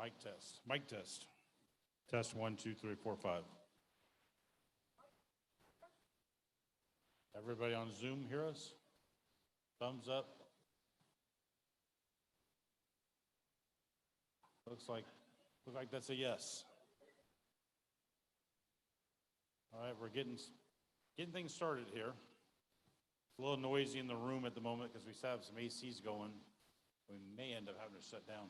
Mic test, mic test. Test 1, 2, 3, 4, 5. Everybody on Zoom hear us? Thumbs up. Looks like that's a yes. All right, we're getting things started here. It's a little noisy in the room at the moment because we still have some ACs going. We may end up having to shut down.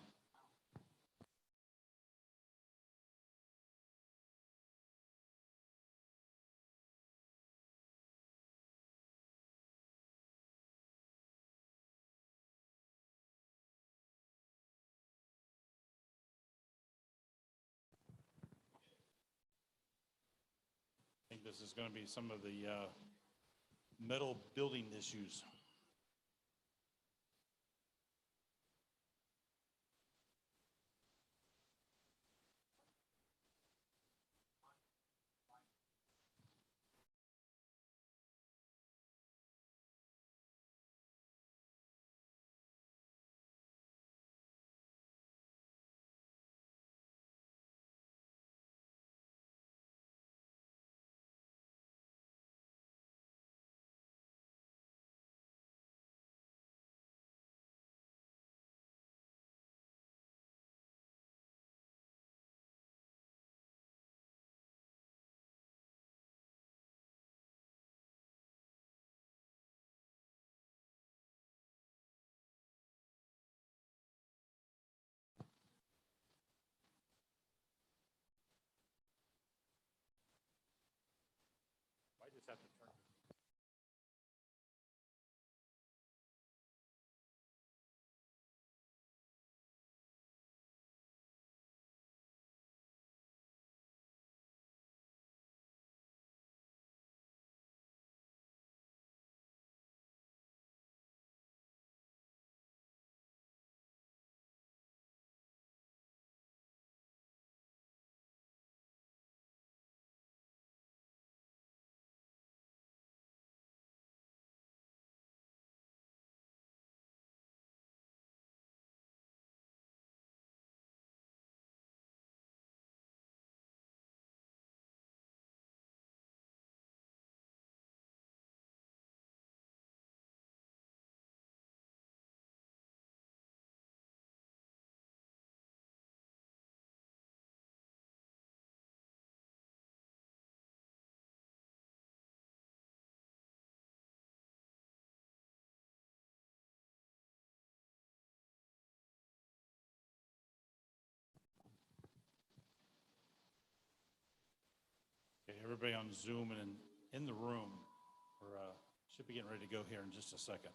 I think this is going to be some of the metal building issues. I just have to turn. Okay, everybody on Zoom and in the room, we're should be getting ready to go here in just a second.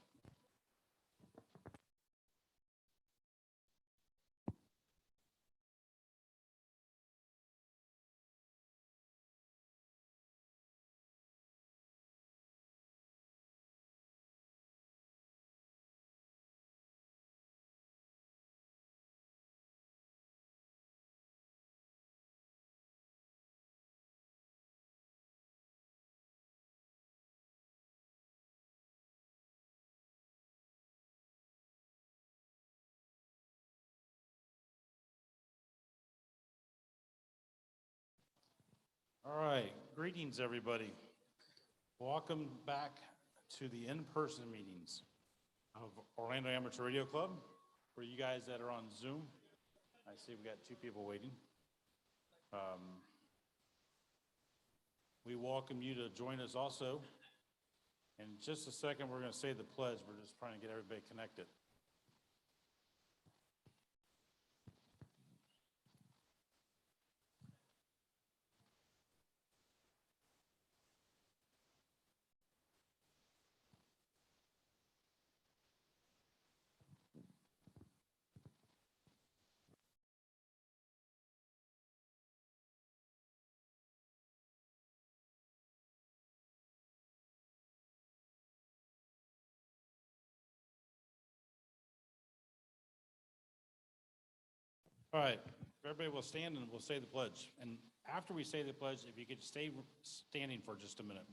All right, greetings everybody. Welcome back to the in-person meetings of Orlando Amateur Radio Club. For you guys that are on Zoom, I see we got 2 people waiting. We welcome you to join us also. In just a second, we're going to say the pledge. We're just trying to get everybody connected. All right, everybody will stand and we'll say the pledge. And after we say the pledge, if you could stay standing for just a minute.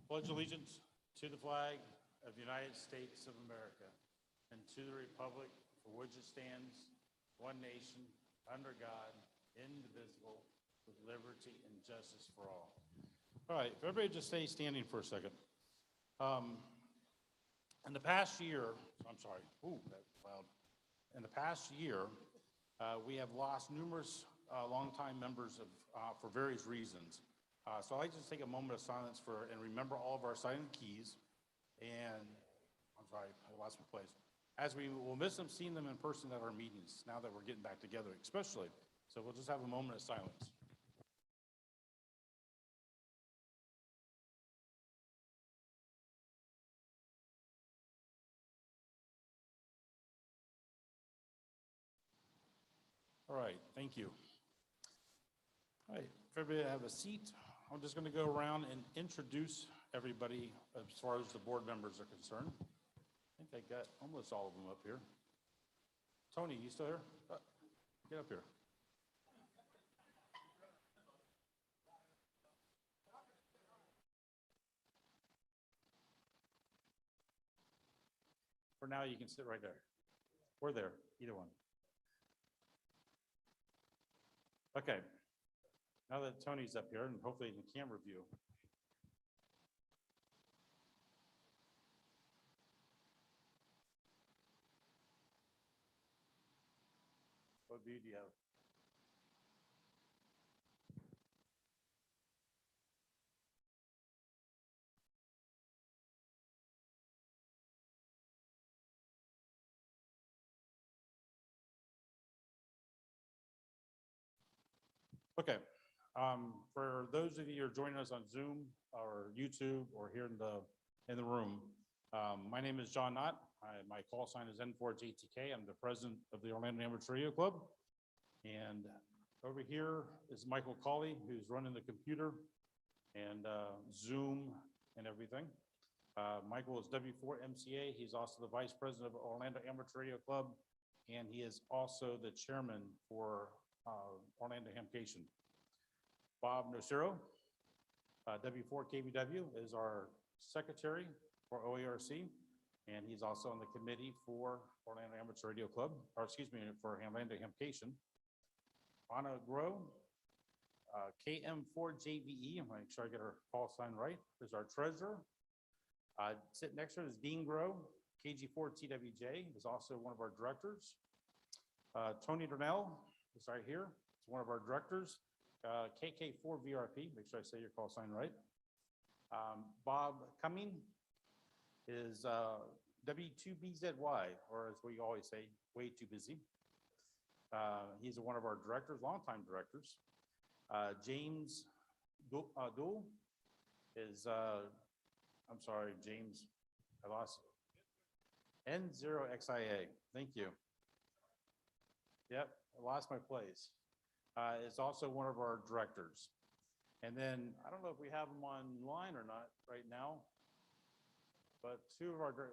Pledge allegiance to the flag of the United States of America and to the republic for which it stands, one nation, under God, indivisible, with liberty and justice for all. All right, if everybody just stay standing for a second. In the past year, I'm sorry, ooh, that's loud. In the past year, we have lost numerous longtime members of, for various reasons. So I'd like to just take a moment of silence and remember all of our silent keys. And I'm sorry, I lost my place. As we will miss them, seeing them in person at our meetings now that we're getting back together, especially. So we'll just have a moment of silence. All right, thank you. All right, if everybody have a seat, I'm just going to go around and introduce everybody as far as the board members are concerned. I think I got almost all of them up here. Tony, you still here? Get up here. For now, you can sit right there. Or there, either one. Okay. Now that Tony's up here, and hopefully in the camera view. What view do you have? Okay. For those of you who are joining us on Zoom or YouTube or here in the room, my name is John Knott. My call sign is N4JTK. I'm the president of the Orlando Amateur Radio Club. And over here is Michael Cawley, who's running the computer and Zoom and everything. Michael is W4MCA. He's also the vice president of Orlando Amateur Radio Club, and he is also the chairman for Orlando Hamcation. Bob Nocero, W4KBW, is our secretary for OARC, and he's also on the committee for Orlando Amateur Radio Club, or excuse me, for Orlando Hamcation. Anna Groh, KM4JVE, I'm going to make sure I get her call sign right, is our treasurer. Sitting next to her is Dean Groh, KG4TWJ, is also one of our directors. Tony Durnell is right here. It's one of our directors. KK4VRP, make sure I say your call sign right. Bob Cumming is W2BZY, or as we always say, way too busy. He's one of our directors, longtime directors. James Dull is, I'm sorry, James, I lost N0XIA. Thank you. Yep, I lost my place. Is also one of our directors. And then, I don't know if we have him online or not right now, but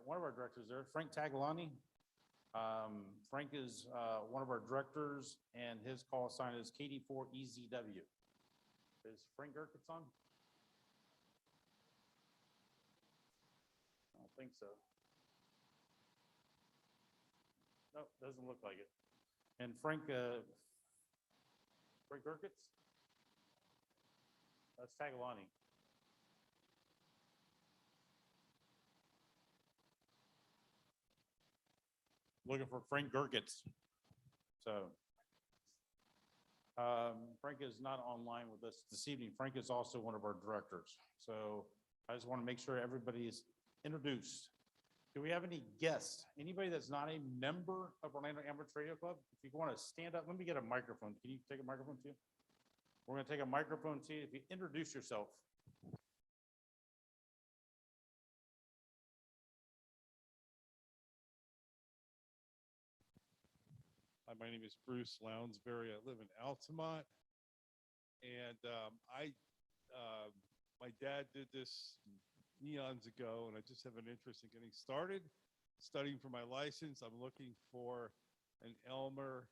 one of our directors there, Frank Tagliani. Frank is one of our directors, and his call sign is KD4EZW. Is Frank Gerkitz on? I don't think so. Nope, doesn't look like it. And Frank Gerkitz? That's Tagliani. Looking for Frank Gerkitz. So Frank is not online with us this evening. Frank is also one of our directors. So I just want to make sure everybody is introduced. Do we have any guests? Anybody that's not a member of Orlando Amateur Radio Club? If you want to stand up, let me get a microphone. Can you take a microphone to you? We're going to take a microphone to you. If you introduce yourself. Hi, my name is Bruce Lounsbury. I live in Altamont, and my dad did this eons ago, and I just have an interest in getting started, studying for my license. I'm looking for an Elmer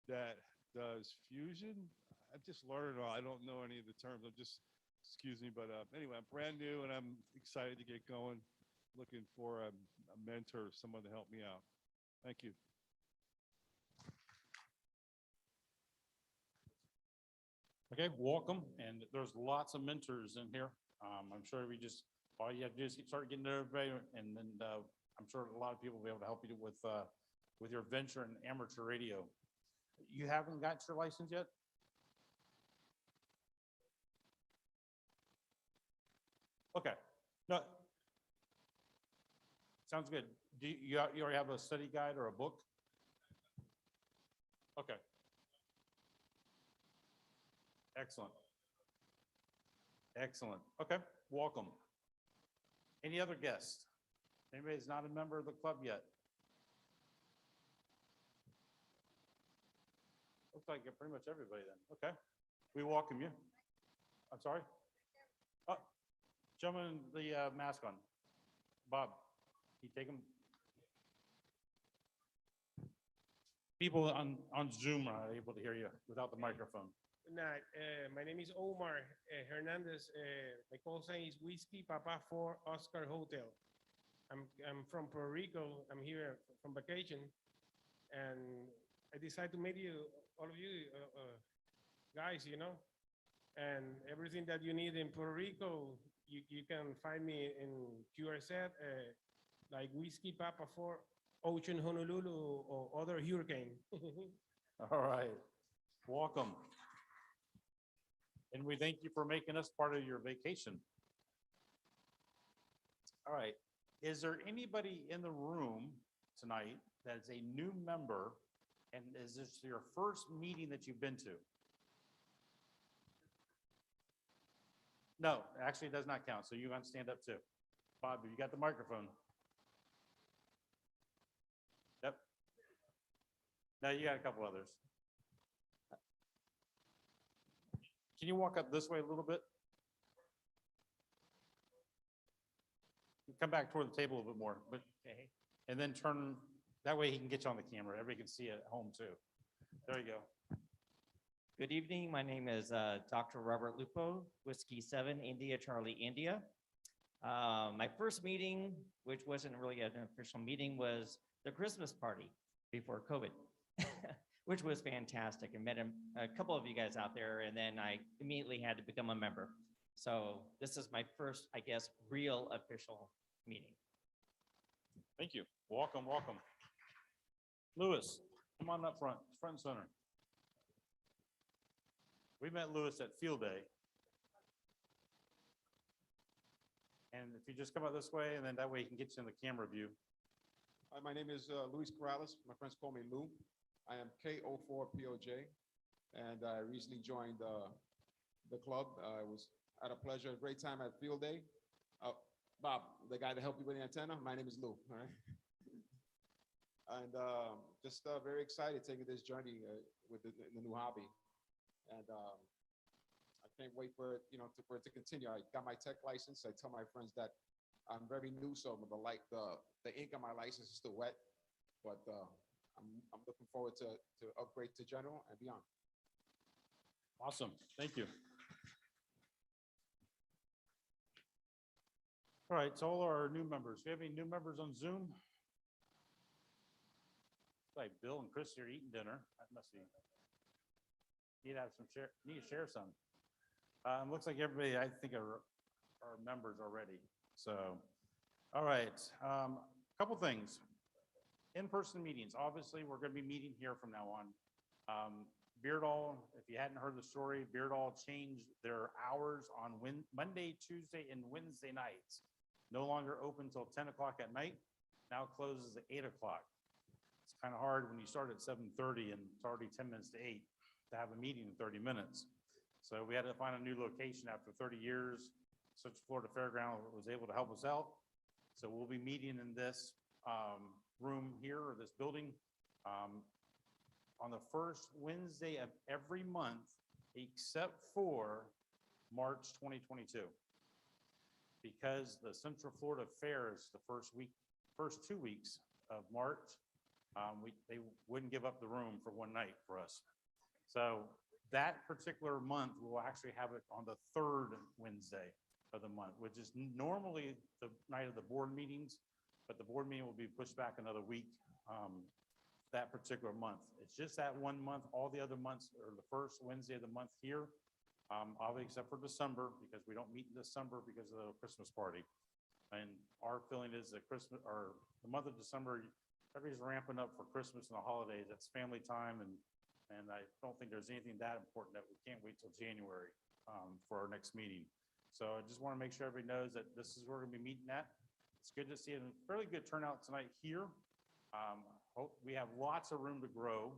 that does fusion. I'm just learning. I don't know any of the terms. Excuse me, but anyway, I'm brand new, and I'm excited to get going. Looking for a mentor, someone to help me out. Thank you. Okay, welcome, and there's lots of mentors in here. I'm sure all you have to do is start getting to everybody, and then, I'm sure a lot of people will be able to help you with your venture in amateur radio. You haven't got your license yet? Okay, no. Sounds good. Do you already have a study guide or a book? Okay. Excellent. Excellent. Okay, welcome. Any other guests? Anybody's not a member of the club yet? Looks like pretty much everybody then. Okay, we welcome you. I'm sorry? Oh, gentleman, the mask on. Bob, you take him? People on Zoom are not able to hear you without the microphone. Nah, my name is Omar Hernandez. My call sign is Whiskey Papa 4 Oscar Hotel. I'm from Puerto Rico. I'm here from vacation, and I decided to meet you, all of you guys, and everything that you need in Puerto Rico, you can find me in QRZ, like Whiskey Papa 4 Ocean Honolulu or other hurricane. All right, welcome. And we thank you for making us part of your vacation. All right, is there anybody in the room tonight that is a new member, and is this your first meeting that you've been to? No, actually, it does not count, so you want to stand up too. Bob, you got the microphone? Yep. Now you got a couple others. Can you walk up this way a little bit? Come back toward the table a little bit more, but, Okay. and then turn, that way he can get you on the camera. Everybody can see it at home too. There you go. Good evening. My name is Dr. Robert Lupo, Whiskey 7, India, Charlie, India. My first meeting, which wasn't really an official meeting, was the Christmas party before COVID, which was fantastic. I met a couple of you guys out there, and then I immediately had to become a member. So this is my first, I guess, real official meeting. Thank you. Welcome, welcome. Lewis, come on up front and center. We met Lewis at Field Day. And if you just come out this way, and then that way he can get you in the camera view. Hi, my name is Luis Corrales. My friends call me Lou. I am K04POJ, and I recently joined the club. I was had a pleasure, a great time at Field Day. Bob, the guy that helped you with the antenna, my name is Lou. All right. And just very excited taking this journey with the new hobby. And I can't wait for it, for it to continue. I got my tech license. I tell my friends that I'm very new, so the ink on my license is still wet, but I'm looking forward to upgrade to general and beyond. Awesome. Thank you. All right, so all our new members, do you have any new members on Zoom? Like Bill and Chris are eating dinner. That must be. Need to have some share. Need to share some. Looks like everybody, I think, are members already. So, all right. Couple things. In-person meetings. Obviously, we're going to be meeting here from now on. Beardall, if you hadn't heard the story, Beardall changed their hours on Monday, Tuesday, and Wednesday nights. No longer open until 10 o'clock at night. Now closes at 8 o'clock. It's kind of hard when you start at 7:30 and it's already 10 minutes to 8 to have a meeting in 30 minutes. So we had to find a new location after 30 years. Central Florida Fairground was able to help us out. So we'll be meeting in this room here, or this building, on the first Wednesday of every month, except for March 2022. Because the Central Florida Fair is the first 2 weeks of March, they wouldn't give up the room for one night for us. So that particular month, we'll actually have it on the third Wednesday of the month, which is normally the night of the board meetings, but the board meeting will be pushed back another week that particular month. It's just that 1 month. All the other months are the first Wednesday of the month here. obviously except for December, because we don't meet in December because of the Christmas party. And our feeling is that Christmas, or the month of December, everybody's ramping up for Christmas and the holidays. That's family time, and I don't think there's anything that important that we can't wait till January for our next meeting. So I just want to make sure everybody knows that this is where we're going to be meeting at. It's good to see a fairly good turnout tonight here. We have lots of room to grow.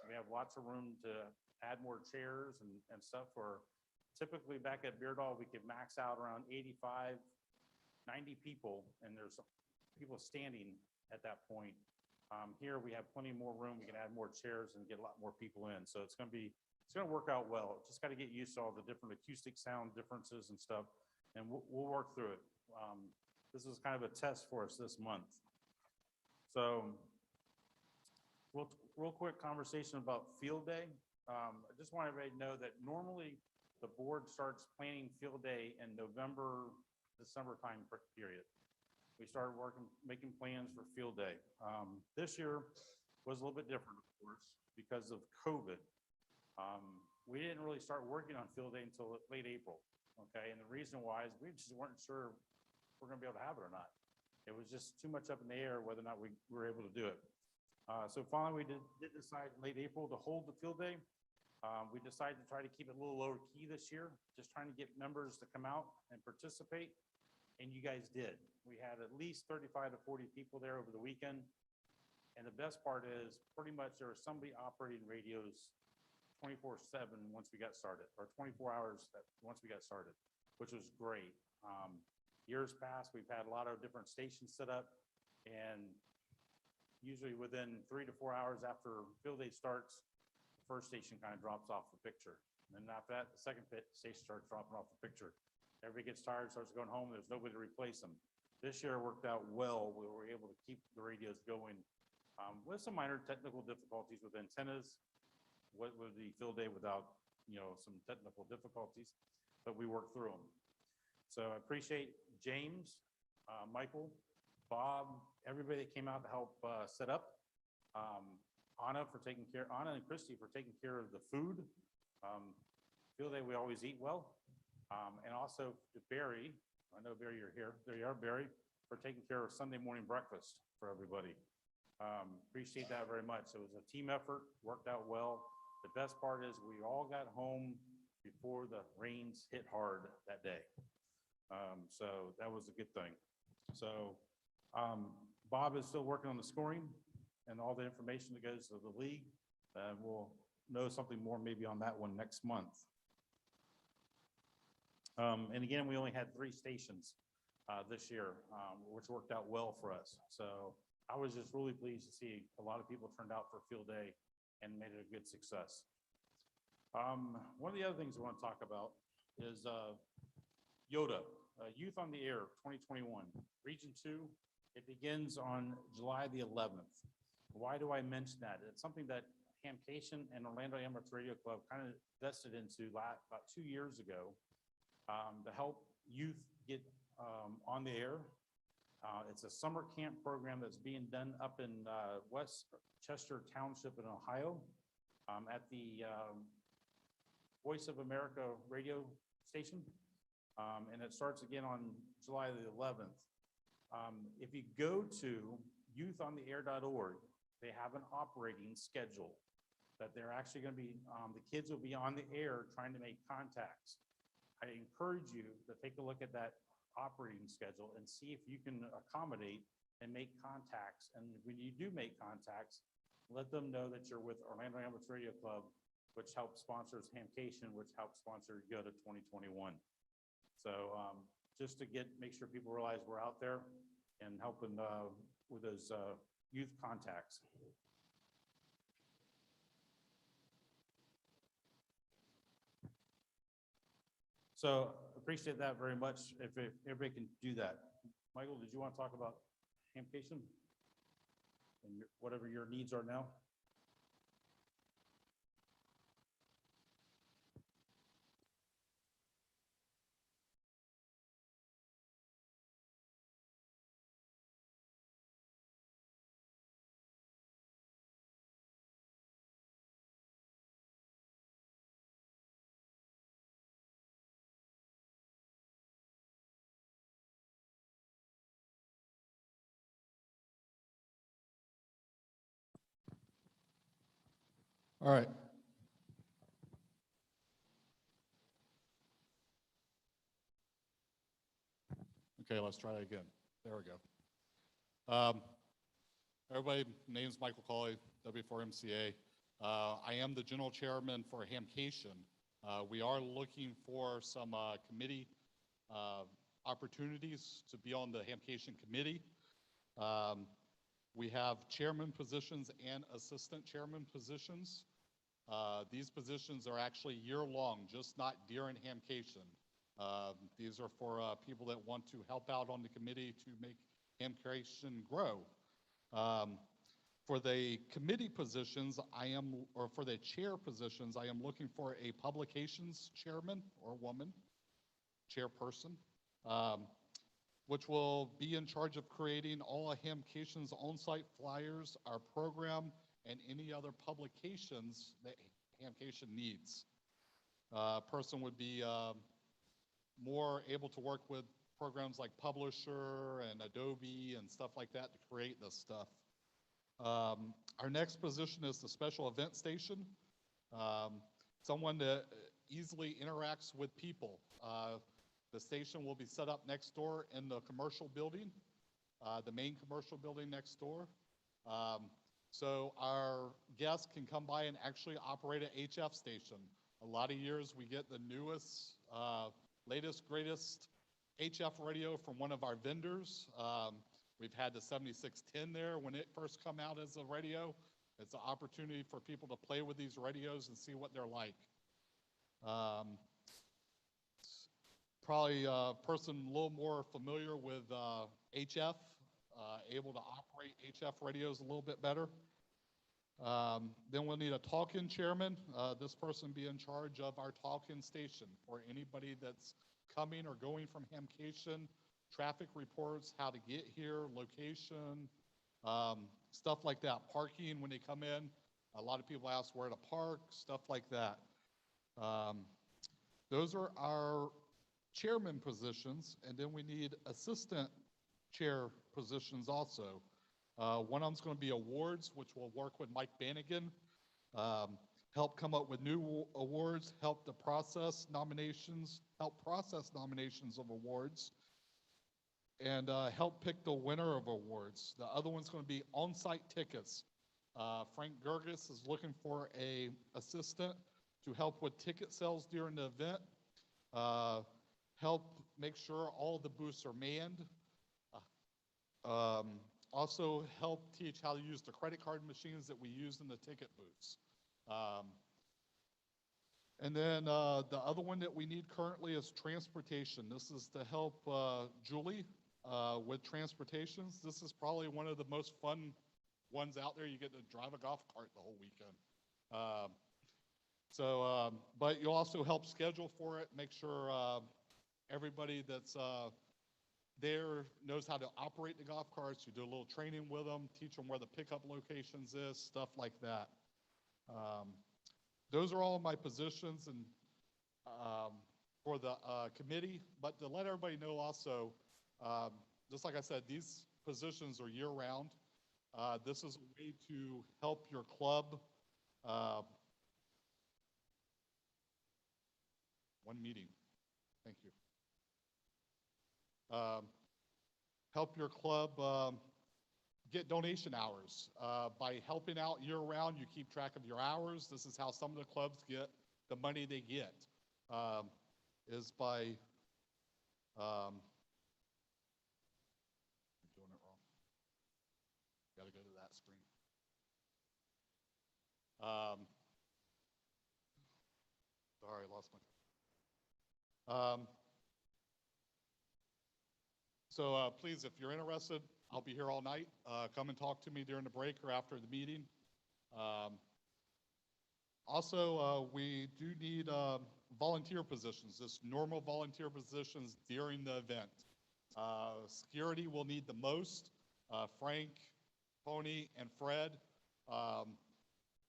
We have lots of room to add more chairs and stuff. For typically back at Beardall, we could max out around 85, 90 people, and there's people standing at that point. Here we have plenty more room. We can add more chairs and get a lot more people in. So it's going to work out well. Just got to get used to all the different acoustic sound differences and stuff, and we'll work through it. This is kind of a test for us this month. So real quick conversation about field day. I just want everybody to know that normally the board starts planning field day in November, December time period. We started making plans for field day. This year was a little bit different, of course, because of COVID. We didn't really start working on field day until late April, okay? And the reason why is we just weren't sure if we're gonna be able to have it or not. It was just too much up in the air whether or not we were able to do it. So finally, we did decide in late April to hold the field day. We decided to try to keep it a little lower key this year, just trying to get members to come out and participate. And you guys did. We had at least 35 to 40 people there over the weekend. And the best part is pretty much there was somebody operating radios 24/7 once we got started, or 24 hours once we got started, which was great. Years past, we've had a lot of different stations set up, and usually within 3 to 4 hours after field day starts, the first station kind of drops off the picture. And then after that, the second station starts dropping off the picture. Everybody gets tired, starts going home, there's nobody to replace them. This year worked out well. We were able to keep the radios going with some minor technical difficulties with antennas. What would the field day without, some technical difficulties, but we worked through them. So I appreciate James, Michael, Bob, everybody that came out to help set up. Anna and Christy for taking care of the food. Field day, we always eat well. And also to Barry, I know Barry, you're here. There you are, Barry, for taking care of Sunday morning breakfast for everybody. Appreciate that very much. It was a team effort, worked out well. The best part is we all got home before the rains hit hard that day. So that was a good thing. So Bob is still working on the scoring and all the information that goes to the league. We'll know something more maybe on that one next month. And again, we only had 3 stations this year, which worked out well for us. So I was just really pleased to see a lot of people turned out for field day and made it a good success. One of the other things I want to talk about is YOTA, Youth on the Air 2021, Region 2. It begins on July the 11th. Why do I mention that? It's something that Hamcation and Orlando Amateur Radio Club kind of invested into about 2 years ago to help youth get on the air. It's a summer camp program that's being done up in Westchester Township in Ohio at the Voice of America radio station. And it starts again on July the 11th. If you go to youthontheair.org, they have an operating schedule that they're actually going to be, the kids will be on the air trying to make contacts. I encourage you to take a look at that operating schedule and see if you can accommodate and make contacts. And when you do make contacts, let them know that you're with Orlando Amateur Radio Club, which helps sponsors Hamcation, which helps sponsor YOTA 2021. So just to make sure people realize we're out there and helping with those youth contacts. So appreciate that very much. If everybody can do that. Michael, did you want to talk about Hamcation and whatever your needs are now? All right. Okay, let's try it again. There we go. Everybody, name's Michael Colley, W4MCA. I am the general chairman for Hamcation. We are looking for some committee opportunities to be on the Hamcation committee. We have chairman positions and assistant chairman positions. These positions are actually year-long, just not during Hamcation. These are for people that want to help out on the committee to make Hamcation grow. For the committee positions, or for the chair positions, I am looking for a publications chairman or woman, chairperson, which will be in charge of creating all of Hamcation's on-site flyers, our program, and any other publications that Hamcation needs. Person would be more able to work with programs like Publisher and Adobe and stuff like that to create this stuff. Our next position is the special event station. Someone that easily interacts with people. The station will be set up next door in the commercial building, the main commercial building next door. So our guests can come by and actually operate an HF station. A lot of years we get the newest, latest, greatest HF radio from one of our vendors. We've had the 7610 there when it first come out as a radio. It's an opportunity for people to play with these radios and see what they're like. Probably a person a little more familiar with HF, able to operate HF radios a little bit better. Then we'll need a talk-in chairman. This person be in charge of our talk-in station for anybody that's coming or going from Hamcation, traffic reports, how to get here, location, stuff like that. Parking when they come in. A lot of people ask where to park, stuff like that. Those are our chairman positions, and then we need assistant chair positions also. One of them's going to be awards, which will work with Mike Bannigan, help come up with new awards, help process nominations of awards, and help pick the winner of awards. The other one's going to be on-site tickets. Frank Gerges is looking for a assistant to help with ticket sales during the event, help make sure all the booths are manned, also help teach how to use the credit card machines that we use in the ticket booths. And then the other one that we need currently is transportation. This is to help Julie with transportations. This is probably one of the most fun ones out there. You get to drive a golf cart the whole weekend. But you also help schedule for it, make sure everybody that's there knows how to operate the golf carts. You do a little training with them, teach them where the pickup locations is, stuff like that. Those are all my positions and for the committee. But to let everybody know also, just like I said, these positions are year-round. This is a way to help your club. One meeting. Thank you. Help your club get donation hours. By helping out year-round, you keep track of your hours. This is how some of the clubs get the money they get, is by, I'm doing it wrong. Got to go to that screen. Sorry, I lost my. So please, if you're interested, I'll be here all night. Come and talk to me during the break or after the meeting. Also, we do need volunteer positions, just normal volunteer positions during the event. Security will need the most. Frank, Pony, and Fred.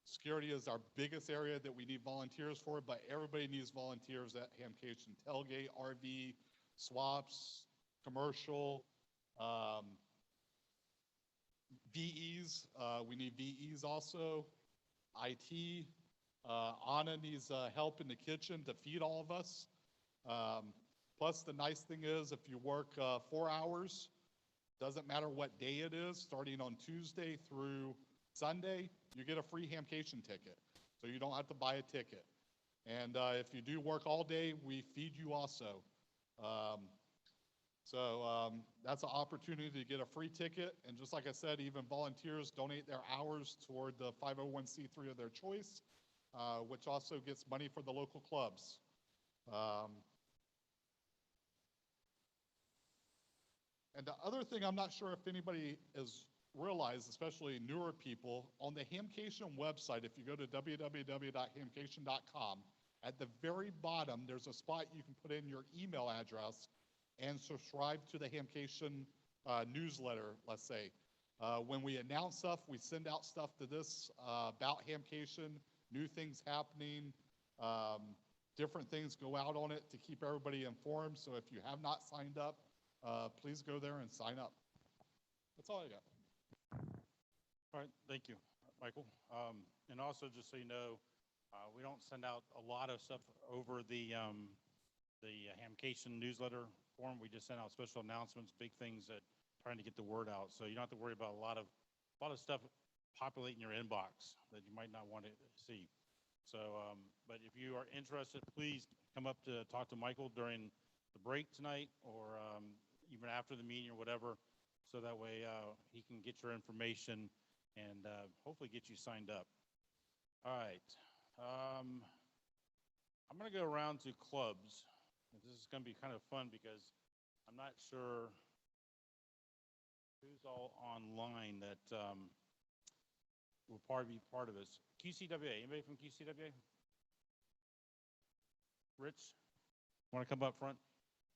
Security is our biggest area that we need volunteers for, but everybody needs volunteers at Hamcation. Tailgate, RV, swaps, commercial, VEs. We need VEs also. IT, Anna needs help in the kitchen to feed all of us. Plus, the nice thing is, if you work 4 hours, doesn't matter what day it is, starting on Tuesday through Sunday, you get a free Hamcation ticket. So you don't have to buy a ticket. And if you do work all day, we feed you also. That's an opportunity to get a free ticket. And just like I said, even volunteers donate their hours toward the 501c3 of their choice, which also gets money for the local clubs. And the other thing, I'm not sure if anybody has realized, especially newer people, on the Hamcation website, if you go to www.hamcation.com, at the very bottom, there's a spot you can put in your email address and subscribe to the Hamcation newsletter, let's say. When we announce stuff, we send out stuff to this about Hamcation, new things happening, different things go out on it to keep everybody informed. So if you have not signed up, please go there and sign up. That's all I got. All right, thank you, Michael. And also, just so you know, we don't send out a lot of stuff over the Hamcation newsletter form. We just send out special announcements, big things that trying to get the word out. So you don't have to worry about a lot of stuff populating your inbox that you might not want to see. So, but if you are interested, please come up to talk to Michael during the break tonight, or even after the meeting or whatever, so that way he can get your information and hopefully get you signed up. All right. I'm going to go around to clubs. This is going to be kind of fun because I'm not sure who's all online that will probably be part of this. QCWA, anybody from QCWA? Rich, want to come up front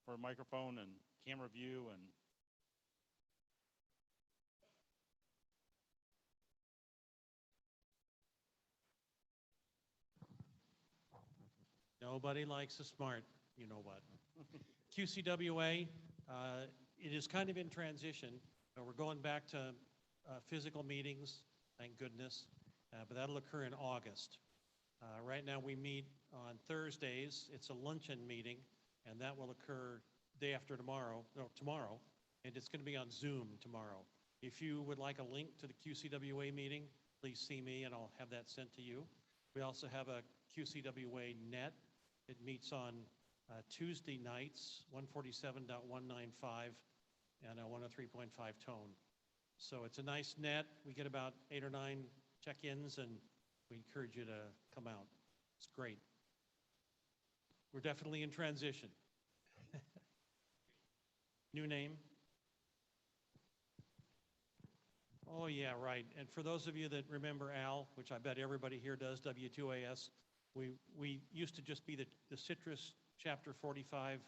for a microphone and camera view? And nobody likes a smart, you know what. QCWA, it is kind of in transition. We're going back to physical meetings, thank goodness, but that'll occur in August. Right now we meet on Thursdays. It's a luncheon meeting, and that will occur tomorrow, and it's going to be on Zoom tomorrow. If you would like a link to the QCWA meeting, please see me and I'll have that sent to you. We also have a QCWA net. It meets on Tuesday nights, 147.195 and a 103.5 tone. So it's a nice net. We get about 8 or 9 check-ins, and we encourage you to come out. It's great. We're definitely in transition. New name? Oh, yeah, right. And for those of you that remember Al, which I bet everybody here does, W2AS, we used to just be the Citrus Chapter 45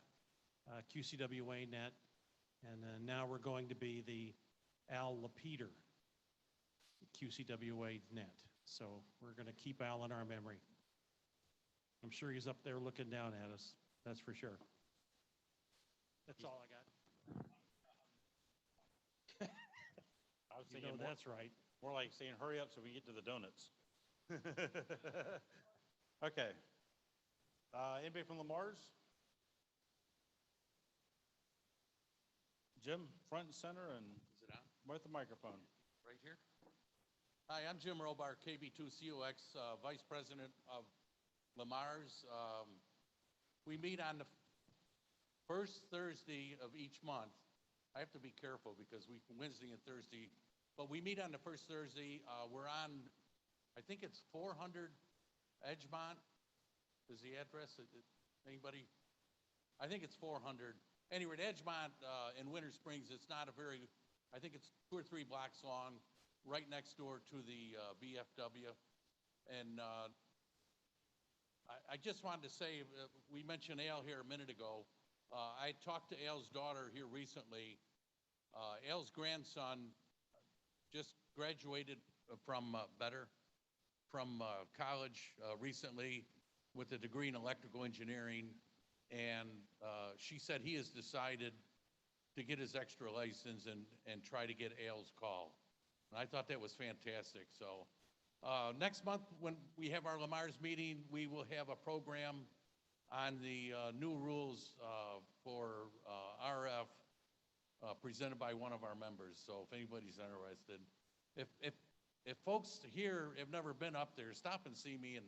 QCWA net, and now we're going to be the Al Lapeter QCWA net. So we're going to keep Al in our memory. I'm sure he's up there looking down at us, that's for sure. That's all I got. I was You thinking know that's right. more like saying, hurry up so we can get to the donuts. Okay. Anybody from Lamar's? Jim, front and center, and Is it on? with the microphone. Right here? Hi, I'm Jim Robar, KB2COX, Vice President of Lamar's. We meet on the first Thursday of each month. I have to be careful because Wednesday and Thursday, but we meet on the first Thursday. We're on, I think it's 400 Edgemont is the address. Anybody? I think it's 400. Anyway, at Edgemont in Winter Springs, it's not a very, I think it's 2 or 3 blocks long, right next door to the VFW. And I just wanted to say, we mentioned Al here a minute ago. I talked to Al's daughter here recently. Al's grandson just graduated from college recently with a degree in electrical engineering. And she said he has decided to get his extra license and try to get Al's call. And I thought that was fantastic. So Next month, when we have our Lamar's meeting, we will have a program on the new rules for RF presented by one of our members. So if anybody's interested, if folks here have never been up there, stop and see me, and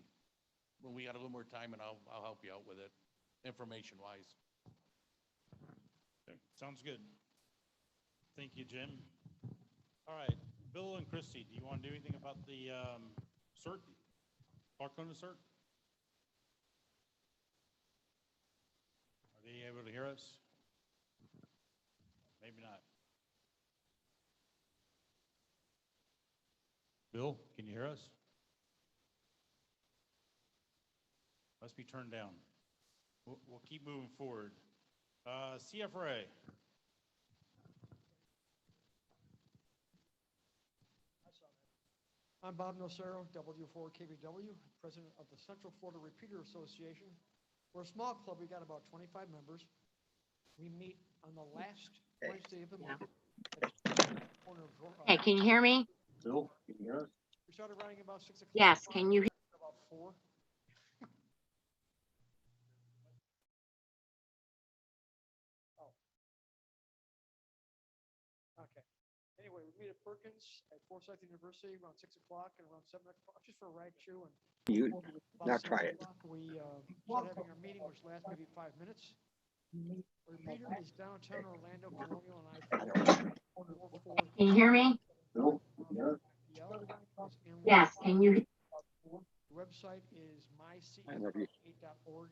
when we got a little more time, and I'll help you out with it, information-wise. Okay, sounds good. Thank you, Jim. All right, Bill and Christie, do you want to do anything about the CERT? Clark-Luna CERT? Are they able to hear us? Maybe not. Bill, can you hear us? Must be turned down. We'll keep moving forward. CFRA. I'm Bob Nocero, W4KBW, President of the Central Florida Repeater Association. We're a small club. We got about 25 members. We meet on the last Wednesday of the month. Hey, can you hear me? Bill, can you hear us? We started running about 6 o'clock. Yes, can you? About 4. Oh. Okay. Anyway, we meet at Perkins at Forsyth University around 6 o'clock and around 7 o'clock, just for a ride through. And Now try it. We start having our meeting, which lasts maybe 5 minutes. Repeater is downtown Orlando, Colonial, and I. Can you hear me? Yes, can you? Website is mycf8.org.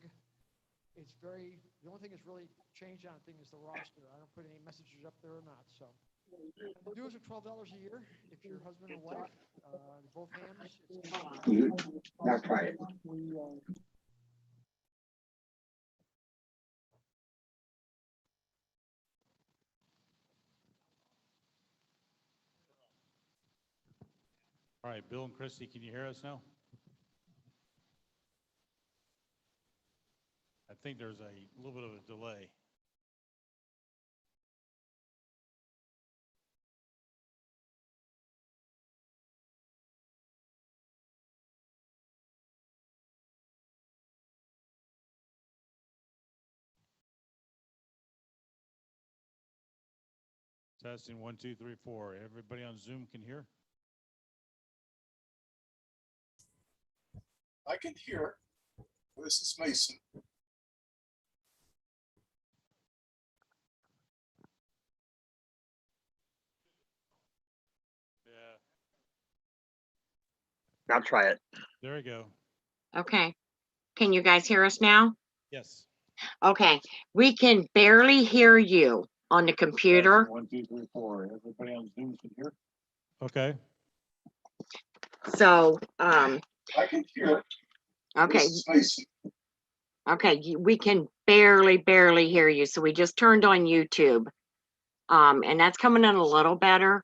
It's very, the only thing that's really changed on the thing is the roster. I don't put any messages up there or not, so. The dues are $12 a year. If you're husband or wife, both hands. Now try it. All right, Bill and Christie, can you hear us now? I think there's a little bit of a delay. Testing 1, 2, 3, 4. Everybody on Zoom can hear? I can hear. This is Mason. Yeah. Now try it. There we go. Okay. Can you guys hear us now? Yes. Okay. We can barely hear you on the computer. 1, 2, 3, 4. Everybody on Zoom can hear? Okay. So, I can hear. okay. This is Mason. Okay, we can barely hear you. So we just turned on YouTube. And that's coming in a little better.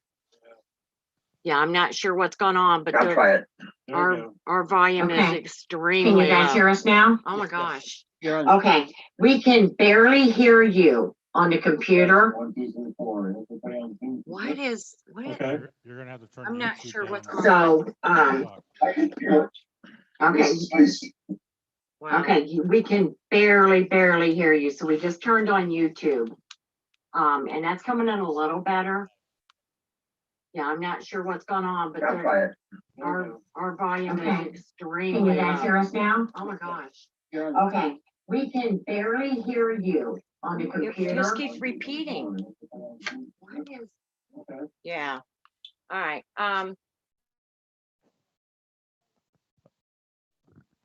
Yeah, I'm not sure what's going on, but I'll try it. Our volume is Okay. extremely Can you guys low. hear us now? Oh my gosh. Okay, we can barely hear you on the computer. 1, 2, 3, 4. Everybody on Zoom. What is, Okay. You're gonna have to turn. I'm not YouTube sure down. what's going on. So, I can hear. okay, This is Mason. Wow. okay, we can barely hear you. So we just turned on YouTube. And that's coming in a little better. Yeah, I'm not sure what's going on, but I'll try it. our volume Okay. is extremely Can you guys low. hear us now? Oh my gosh. Okay, we can barely hear you on the It computer. just keeps repeating. What is? Yeah. All right. All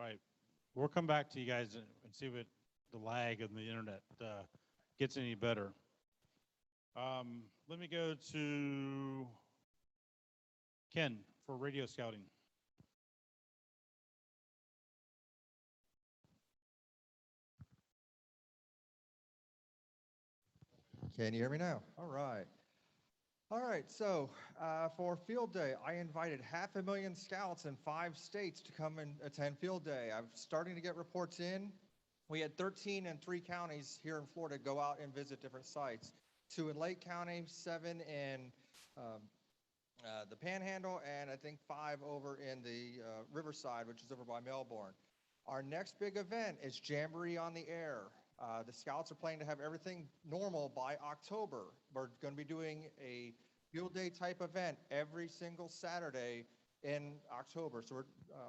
right. We'll come back to you guys and see if the lag on the internet gets any better. Let me go to Ken for radio scouting. Can you hear me now? All right. All right, so for Field Day, I invited 500,000 scouts in 5 states to come and attend Field Day. I'm starting to get reports in. We had 13 in 3 counties here in Florida go out and visit different sites. 2 in Lake County, 7 in the Panhandle, and I think 5 over in the Riverside, which is over by Melbourne. Our next big event is Jamboree on the Air. The Scouts are planning to have everything normal by October. We're going to be doing a field day type event every single Saturday in October. So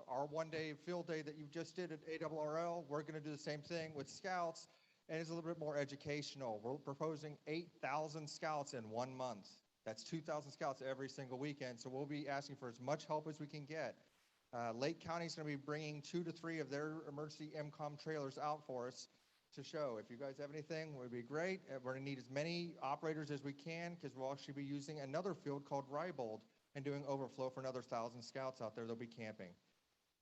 our one-day field day that you just did at ARRL, we're going to do the same thing with Scouts, and it's a little bit more educational. We're proposing 8,000 Scouts in 1 month. That's 2,000 Scouts every single weekend, so we'll be asking for as much help as we can get. Lake County's going to be bringing 2 to 3 of their emergency MCOM trailers out for us to show. If you guys have anything, it would be great. We're going to need as many operators as we can because we'll actually be using another field called Rybold and doing overflow for another 1,000 Scouts out there. They'll be camping.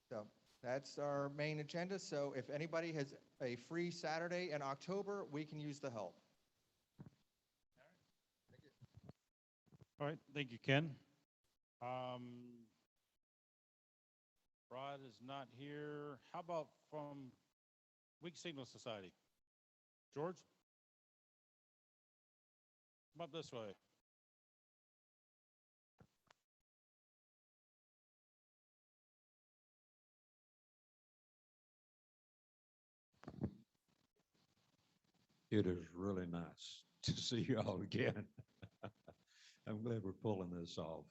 So that's our main agenda. So if anybody has a free Saturday in October, we can use the help. All right, thank you, Ken. Rod is not here. How about from Weak Signal Society? George? Come up this way. It is really nice to see you all again. I'm glad we're pulling this off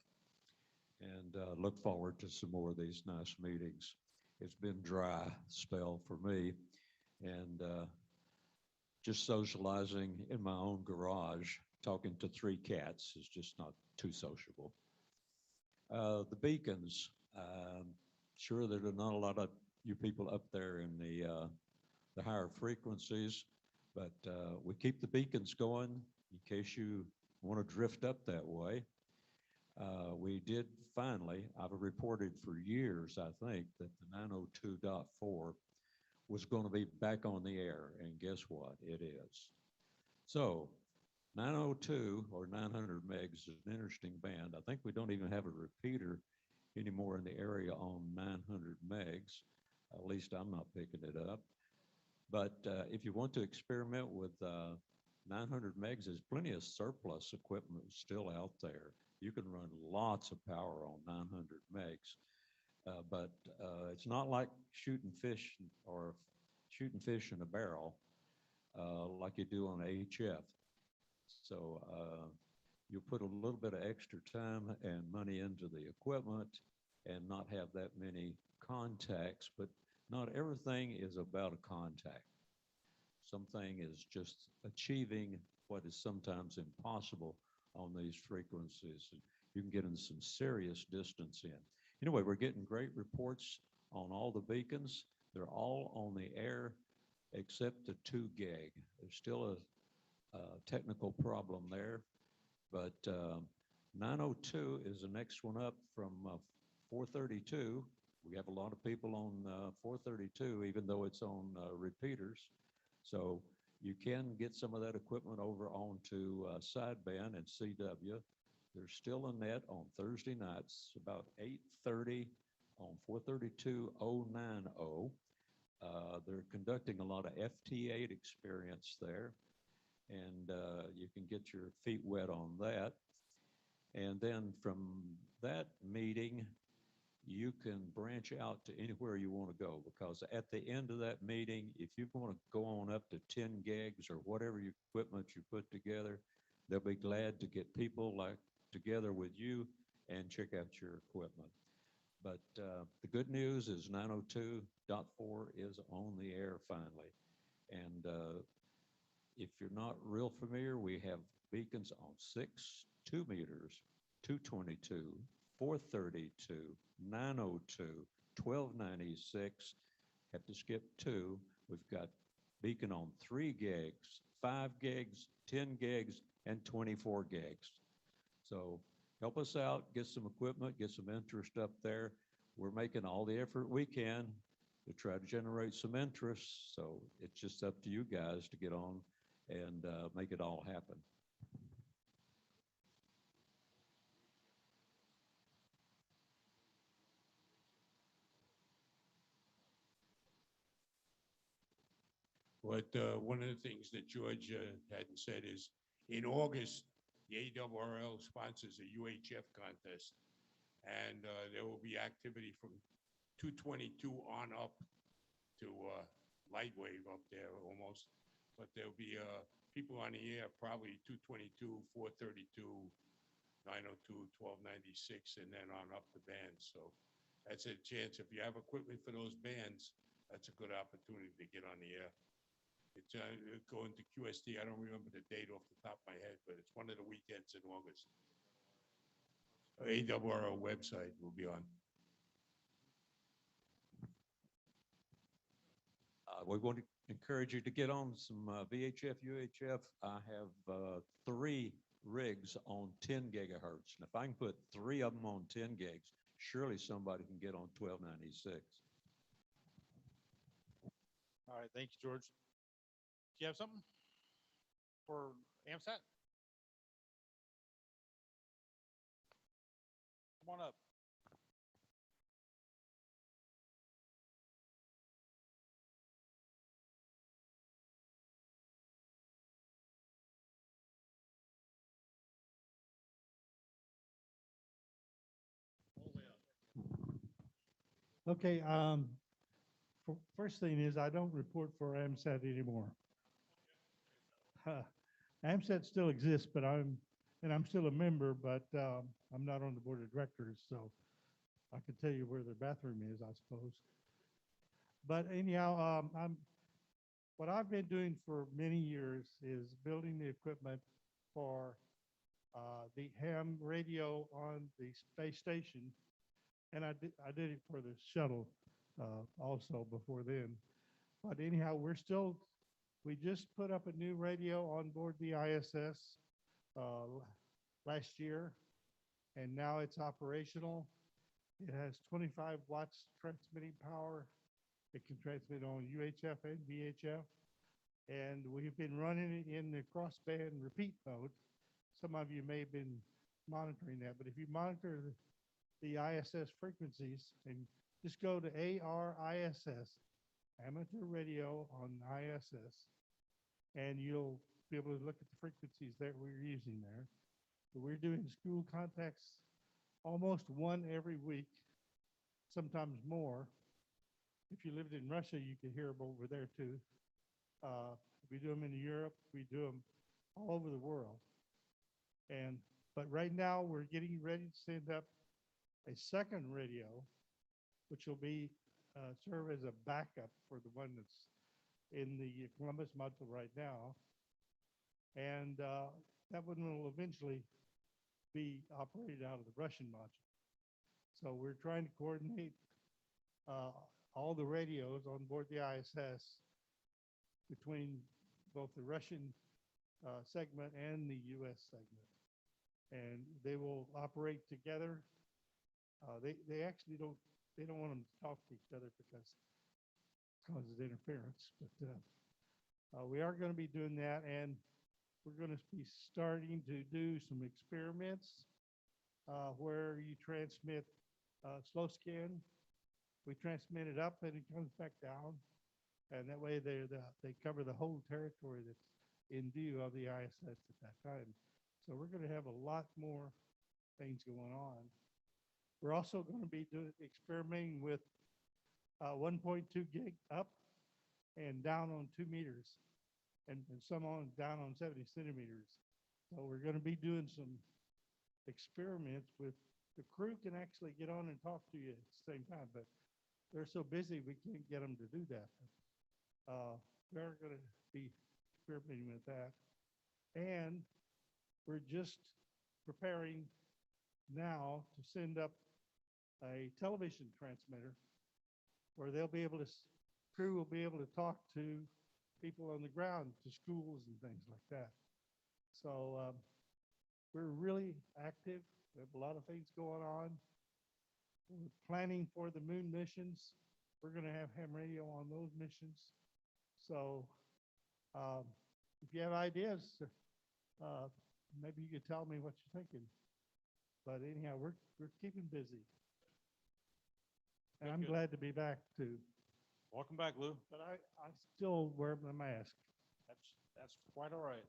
and look forward to some more of these nice meetings. It's been dry spell for me, and just socializing in my own garage, talking to 3 cats is just not too sociable. The beacons, sure there are not a lot of you people up there in the higher frequencies, but we keep the beacons going in case you want to drift up that way. We did finally, I've reported for years, I think, that the 902.4 was going to be back on the air, and guess what? It is. So 902 or 900 megs is an interesting band. I think we don't even have a repeater anymore in the area on 900 megs. At least I'm not picking it up. But if you want to experiment with 900 megs, there's plenty of surplus equipment still out there. You can run lots of power on 900 megs, but it's not like shooting fish in a barrel like you do on HF. So you put a little bit of extra time and money into the equipment and not have that many contacts, but not everything is about a contact. Something is just achieving what is sometimes impossible on these frequencies. You can get in some serious distance in. Anyway, we're getting great reports on all the beacons. They're all on the air except the 2 gig. There's still a technical problem there, but 902 is the next one up from 432. We have a lot of people on 432, even though it's on repeaters. So you can get some of that equipment over onto sideband and CW. There's still a net on Thursday nights, about 8:30 on 432.090. They're conducting a lot of FT8 experience there, and you can get your feet wet on that. And then from that meeting, you can branch out to anywhere you want to go, because at the end of that meeting, if you want to go on up to 10 gigs or whatever equipment you put together, they'll be glad to get people like together with you and check out your equipment. But the good news is 902.4 is on the air finally. And if you're not real familiar, we have beacons on 6, 2 meters, 222, 432, 902, 1296, have to skip 2. We've got beacon on 3 gigs, 5 gigs, 10 gigs, and 24 gigs. So help us out, get some equipment, get some interest up there. We're making all the effort we can to try to generate some interest. So it's just up to you guys to get on and make it all happen. But one of the things that George hadn't said is, in August, the ARRL sponsors a UHF contest. And there will be activity from 222 on up to Lightwave up there almost. But there'll be people on the air, probably 222, 432, 902, 1296, and then on up the bands. So that's a chance. If you have equipment for those bands, that's a good opportunity to get on the air. It's going to QST. I don't remember the date off the top of my head, but it's one of the weekends in August. ARRL website will be on. We want to encourage you to get on some VHF, UHF. I have 3 rigs on 10 gigahertz. And if I can put 3 of them on 10 gigs, surely somebody can get on 1296. All right, thank you, George. Do you have something for AMSAT? Come on up. Okay, first thing is I don't report for AMSAT anymore. AMSAT still exists, but I'm still a member, but I'm not on the board of directors, so I can tell you where their bathroom is, I suppose. But anyhow, what I've been doing for many years is building the equipment for the ham radio on the space station. And I did it for the shuttle also before then. But anyhow, we just put up a new radio on board the ISS last year, and now it's operational. It has 25 watts transmitting power. It can transmit on UHF and VHF. And we've been running it in the crossband repeat mode. Some of you may have been monitoring that, but if you monitor the ISS frequencies and just go to ARISS, amateur radio on ISS, and you'll be able to look at the frequencies that we're using there. So we're doing school contacts almost one every week, sometimes more. If you lived in Russia, you could hear them over there too. We do them in Europe, we do them all over the world. But right now we're getting ready to send up a second radio, which will be serve as a backup for the one that's in the Columbus module right now. And that one will eventually be operated out of the Russian module. So we're trying to coordinate all the radios on board the ISS between both the Russian segment and the US segment. And they will operate together. They actually don't want them to talk to each other because it causes interference. But we are going to be doing that, and we're going to be starting to do some experiments where you transmit slow scan. We transmit it up and it comes back down, and that way they cover the whole territory that's in view of the ISS at that time. So we're going to have a lot more things going on. We're also going to be experimenting with 1.2 gig up and down on 2 meters, and some down on 70 centimeters. So we're going to be doing some experiments with the crew can actually get on and talk to you at the same time, but they're so busy we can't get them to do that. We're going to be experimenting with that, and we're just preparing now to send up a television transmitter where they'll be able to, crew will be able to talk to people on the ground, to schools and things like that. So we're really active. We have a lot of things going on. We're planning for the moon missions. We're going to have ham radio on those missions. So if you have ideas, maybe you could tell me what you're thinking. But anyhow, we're keeping busy. And I'm glad to be back too. Welcome back, Lou. But I still wear my mask. That's quite all right.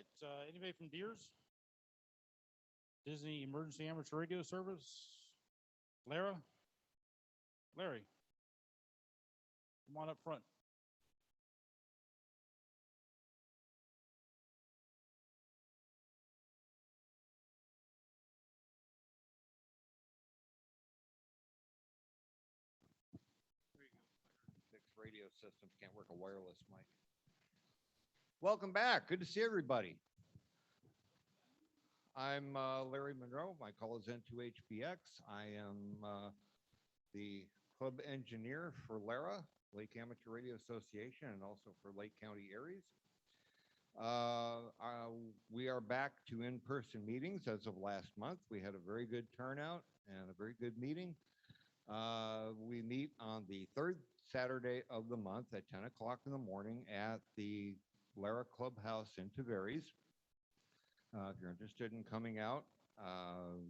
right, anybody from Deers? Disney Emergency Amateur Radio Service? Lara? Larry? Come on up front. Fixed radio systems can't work a wireless mic. Welcome back. Good to see everybody. I'm Larry Monroe. My call is N2HBX. I am the club engineer for LARA, Lake Amateur Radio Association, and also for Lake County Aries. We are back to in-person meetings as of last month. We had a very good turnout and a very good meeting. We meet on the third Saturday of the month at 10 o'clock in the morning at the Lara Clubhouse in Tavares. If you're interested in coming out,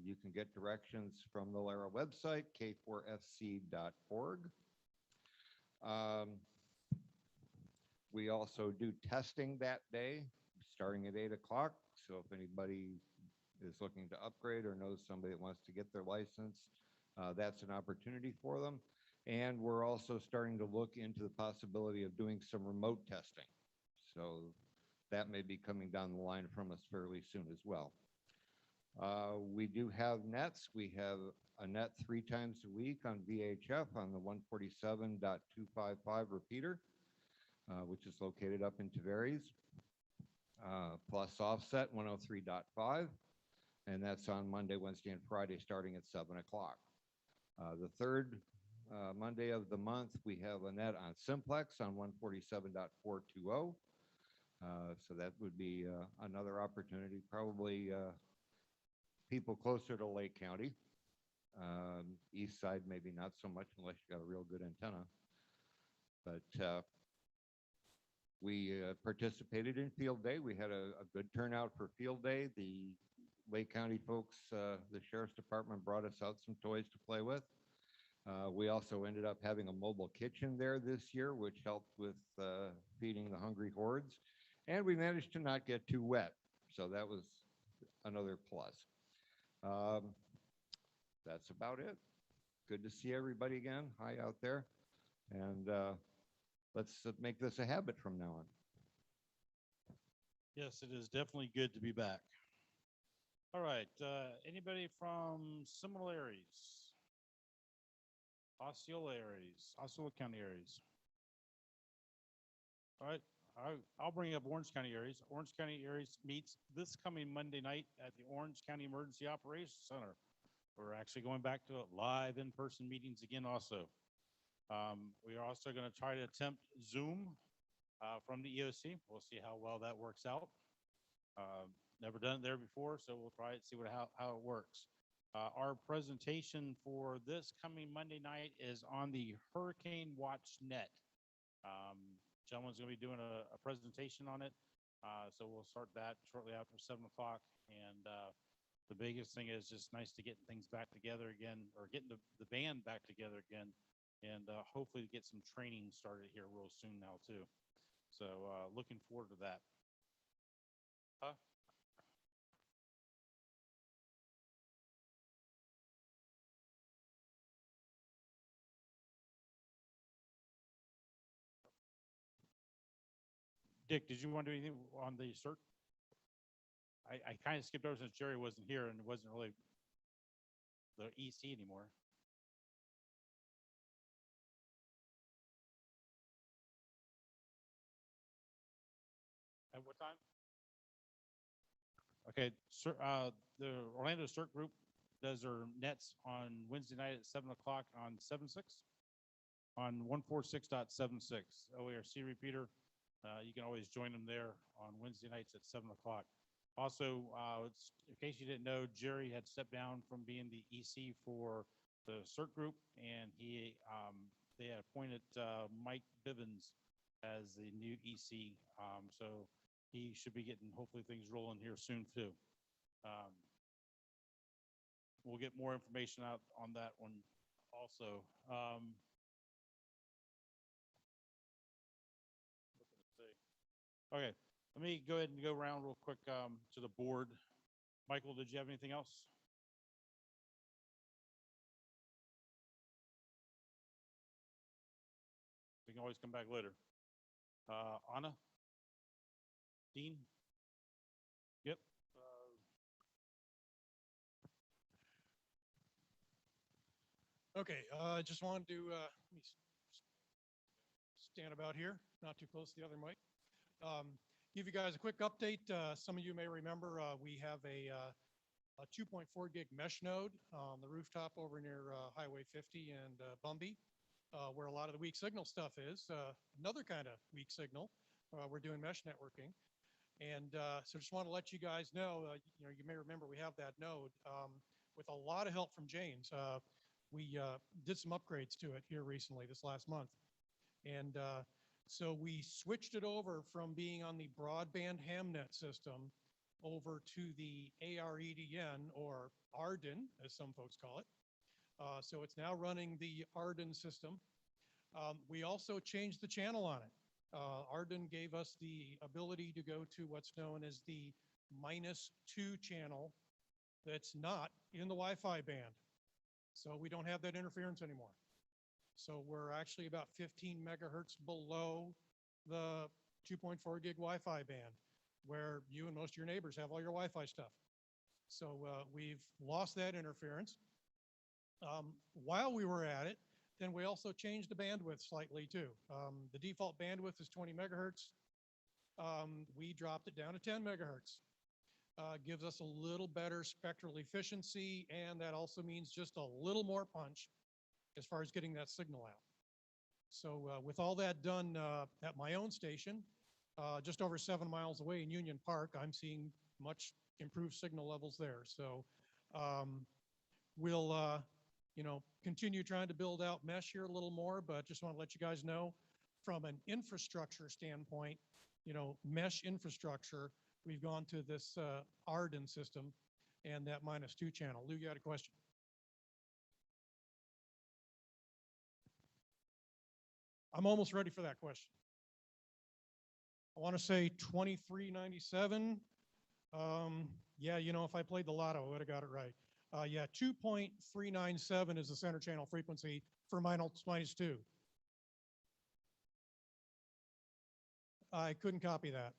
you can get directions from the Lara website, k4fc.org. We also do testing that day, starting at 8 o'clock. So if anybody is looking to upgrade or knows somebody that wants to get their license, that's an opportunity for them. And we're also starting to look into the possibility of doing some remote testing. So that may be coming down the line from us fairly soon as well. We do have nets. We have a net 3 times a week on VHF on the 147.255 repeater, which is located up in Tavares, plus offset 103.5. And that's on Monday, Wednesday, and Friday starting at 7 o'clock. The third Monday of the month, we have a net on Simplex on 147.420. So that would be another opportunity, probably people closer to Lake County. East side, maybe not so much unless you got a real good antenna. But we participated in Field Day. We had a good turnout for Field Day. The Lake County folks, the Sheriff's Department brought us out some toys to play with. We also ended up having a mobile kitchen there this year, which helped with feeding the hungry hordes. And we managed to not get too wet. So that was another plus. That's about it. Good to see everybody again. Hi out there. And let's make this a habit from now on. Yes, it is definitely good to be back. All right, anybody from Seminole Aries? Osceola Aries, Osceola County Aries. All right, I'll bring up Orange County Aries. Orange County Aries meets this coming Monday night at the Orange County Emergency Operations Center. We're actually going back to live in-person meetings again also. We are also going to try to attempt Zoom from the EOC. We'll see how well that works out. Never done it there before, so we'll try it, see how it works. Our presentation for this coming Monday night is on the Hurricane Watch Net. Gentleman's going to be doing a presentation on it, so we'll start that shortly after 7 o'clock. And the biggest thing is just nice to get things back together again, or getting the band back together again, and hopefully to get some training started here real soon now too. So looking forward to that. Dick, did you want to do anything on the cert? I kind of skipped over since Jerry wasn't here and it wasn't really the EC anymore. At what time? Okay, sir, the Orlando CERT group does their nets on Wednesday night at 7 o'clock on 7.6 on 146.76 OARC repeater. You can always join them there on Wednesday nights at 7 o'clock. Also, in case you didn't know, Jerry had stepped down from being the EC for the CERT group, and they had appointed Mike Bivens as the new EC. So he should be getting hopefully things rolling here soon too. We'll get more information out on that one also. Okay, Let me go ahead and go around real quick to the board. Michael, did you have anything else? We can always come back later. Anna? Dean? Yep. Okay, just wanted to let me stand about here, not too close to the other mic. Give you guys a quick update. Some of you may remember we have a 2.4 gig mesh node on the rooftop over near Highway 50 and Bumby, where a lot of the weak signal stuff is. Another kind of weak signal. We're doing mesh networking. And so just want to let you guys know, you may remember we have that node with a lot of help from James. We did some upgrades to it here recently, this last month. And so we switched it over from being on the broadband HamNet system over to the AREDN, or Arden, as some folks call it. So it's now running the Arden system. We also changed the channel on it. Arden gave us the ability to go to what's known as the -2 channel that's not in the Wi-Fi band. So we don't have that interference anymore. So we're actually about 15 megahertz below the 2.4 gig Wi-Fi band, where you and most of your neighbors have all your Wi-Fi stuff. So we've lost that interference. While we were at it, then we also changed the bandwidth slightly too. The default bandwidth is 20 megahertz. We dropped it down to 10 megahertz. Gives us a little better spectral efficiency, and that also means just a little more punch as far as getting that signal out. So with all that done at my own station, just over 7 miles away in Union Park, I'm seeing much improved signal levels there. So we'll continue trying to build out mesh here a little more, but just want to let you guys know from an infrastructure standpoint, mesh infrastructure, we've gone to this Arden system and that -2 channel. Lou, you had a question? I'm almost ready for that question. I want to say 2397. Yeah, if I played the lotto, I would have got it right. Yeah, 2.397 is the center channel frequency for -2. I couldn't copy that.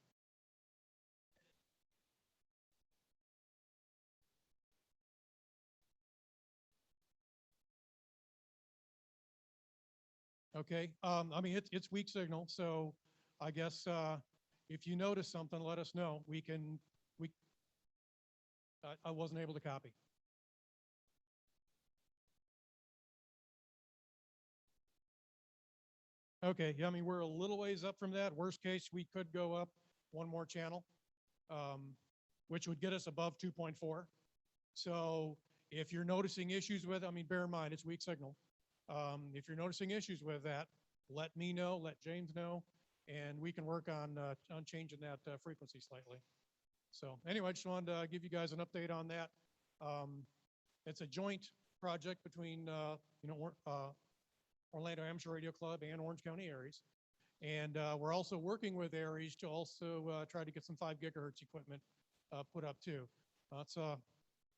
Okay, I mean, it's weak signal, so I guess if you notice something, let us know. I wasn't able to copy. Okay, yeah, I mean, we're a little ways up from that. Worst case, we could go up one more channel, which would get us above 2.4. So if you're noticing issues with, I mean, bear in mind, it's weak signal. If you're noticing issues with that, let me know, let James know, and we can work on changing that frequency slightly. So anyway, I just wanted to give you guys an update on that. It's a joint project between Orlando Amateur Radio Club and Orange County Aries. And we're also working with Aries to also try to get some 5 gigahertz equipment put up too. It's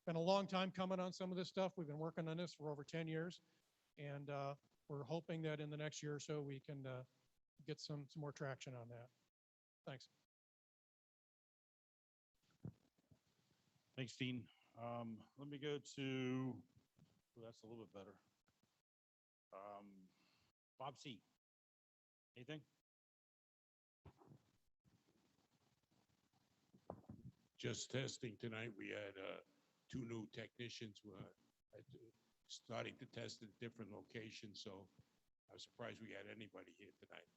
been a long time coming on some of this stuff. We've been working on this for over 10 years. And we're hoping that in the next year or so, we can get some more traction on that. Thanks. Thanks, Dean. Let me go to, oh, that's a little bit better. Bob C. Anything? Just testing tonight. We had 2 new technicians starting to test at different locations, so I was surprised we had anybody here tonight.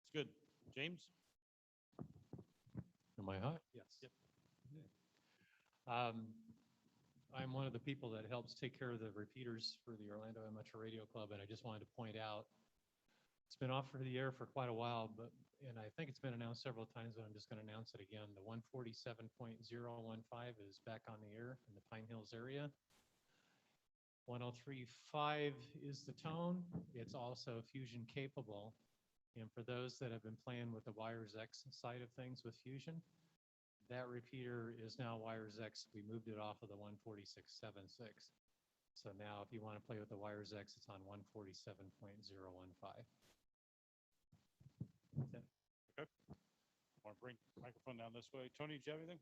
It's good. James? Am I hot? Yes. Yep. I'm one of the people that helps take care of the repeaters for the Orlando Amateur Radio Club, and I just wanted to point out, it's been off for the air for quite a while, and I think it's been announced several times, but I'm just going to announce it again. The 147.015 is back on the air in the Pine Hills area. 103.5 is the tone. It's also fusion capable. And for those that have been playing with the Wires X side of things with Fusion, that repeater is now Wires X. We moved it off of the 146.76. So now if you want to play with the Wires X, it's on 147.015. Okay. Want to bring the microphone down this way. Tony, did you have anything?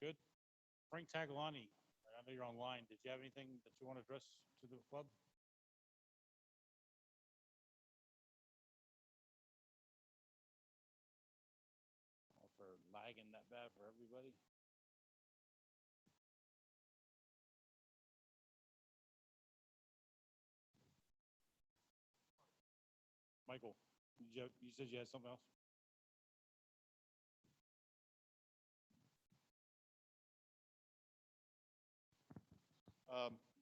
Good. Frank Tagalani, I know you're online. Did you have anything that you want to address to the club? Oh, for lagging that bad for everybody. Michael, you said you had something else?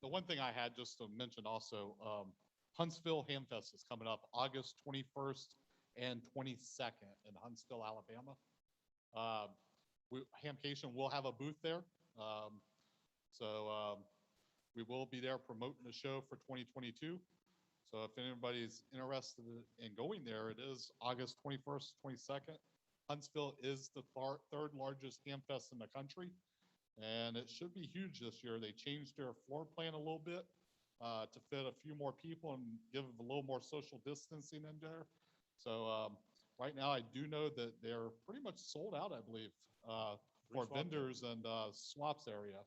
The one thing I had just to mention also, Huntsville Hamfest is coming up August 21st and 22nd in Huntsville, Alabama. Hamcation will have a booth there. We will be there promoting the show for 2022. So if anybody's interested in going there, it is August 21st, 22nd. Huntsville is the third largest Hamfest in the country. And it should be huge this year. They changed their floor plan a little bit to fit a few more people and give a little more social distancing in there. So right now, I do know that they're pretty much sold out, I believe, for vendors and swaps area.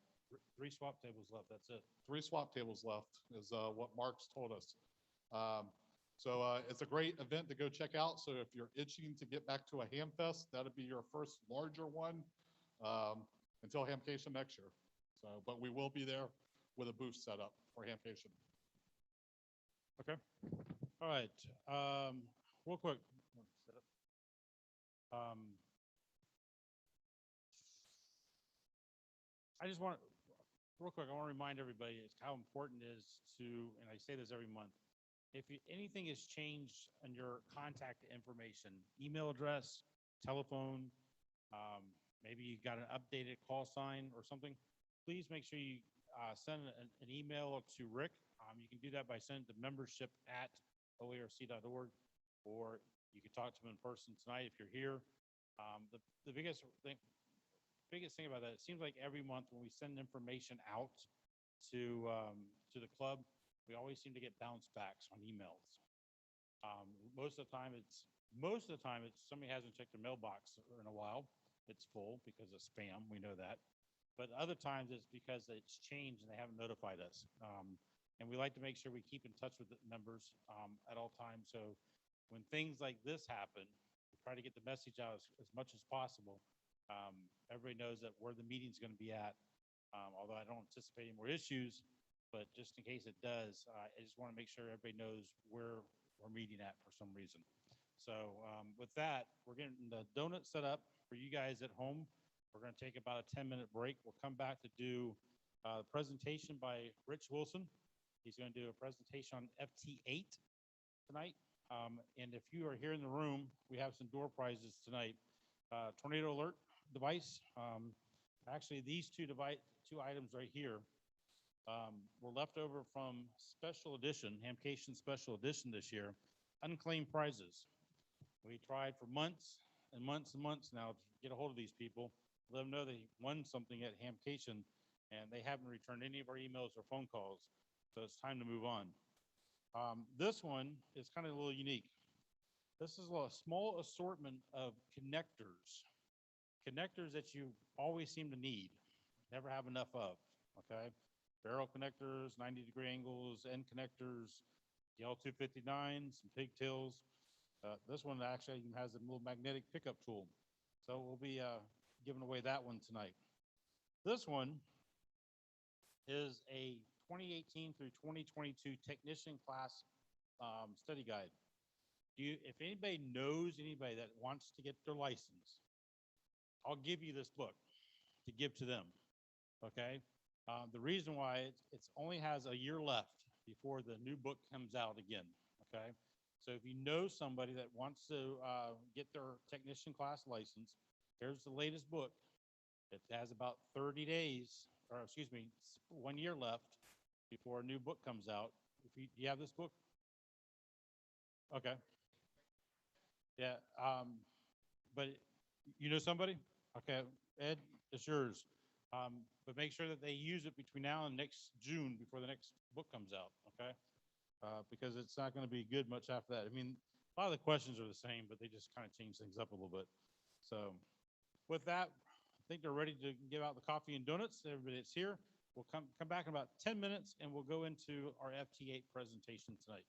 3 swap tables left, that's it. 3 swap tables left is what Mark's told us. It's a great event to go check out. So if you're itching to get back to a Hamfest, that'll be your first larger one. Until Hamcation next year. But we will be there with a booth set up for Hamcation. Okay. All right. Real quick. I just want, real quick, I want to remind everybody how important it is to, and I say this every month, anything has changed on your contact information, email address, telephone, maybe you got an updated call sign or something, please make sure you send an email to Rick. You can do that by sending to membership@oarc.org, or you can talk to him in person tonight if you're here. The biggest thing about that, it seems like every month when we send information out to the club, we always seem to get bounce backs on emails. Most of the time it's somebody hasn't checked their mailbox in a while. It's full because of spam. We know that. But other times it's because it's changed and they haven't notified us. And we like to make sure we keep in touch with the members at all times. So when things like this happen, we try to get the message out as much as possible. Everybody knows that where the meeting's going to be at. Although I don't anticipate any more issues, but just in case it does, I just want to make sure everybody knows where we're meeting at for some reason. So with that, we're getting the donut set up for you guys at home. We're going to take about a 10-minute break. We'll come back to do a presentation by Rich Wilson. He's going to do a presentation on FT8 tonight. And if you are here in the room, we have some door prizes tonight. Tornado alert device. Actually, these two items right here were left over from special edition, Hamcation special edition this year, unclaimed prizes. We tried for months and months and months now to get a hold of these people, let them know they won something at Hamcation, and they haven't returned any of our emails or phone calls. So it's time to move on. This one is kind of a little unique. This is a small assortment of connectors that you always seem to need, never have enough of, okay? Barrel connectors, 90-degree angles, end connectors, the L259, some pigtails. This one actually even has a little magnetic pickup tool. So we'll be giving away that one tonight. This one is a 2018 through 2022 technician class study guide. If anybody knows anybody that wants to get their license, I'll give you this book to give to them, okay? The reason why it only has a year left before the new book comes out again, okay? So if you know somebody that wants to get their technician class license, here's the latest book. It has about 30 days, or excuse me, 1 year left before a new book comes out. Do you have this book? Okay. Yeah, but you know somebody? Okay, Ed, it's yours. But make sure that they use it between now and next June before the next book comes out, okay? Because it's not gonna be good much after that. I mean, a lot of the questions are the same, but they just kind of change things up a little bit. So with that, I think they're ready to give out the coffee and donuts. Everybody that's here, we'll come back in about 10 minutes and we'll go into our FT8 presentation tonight.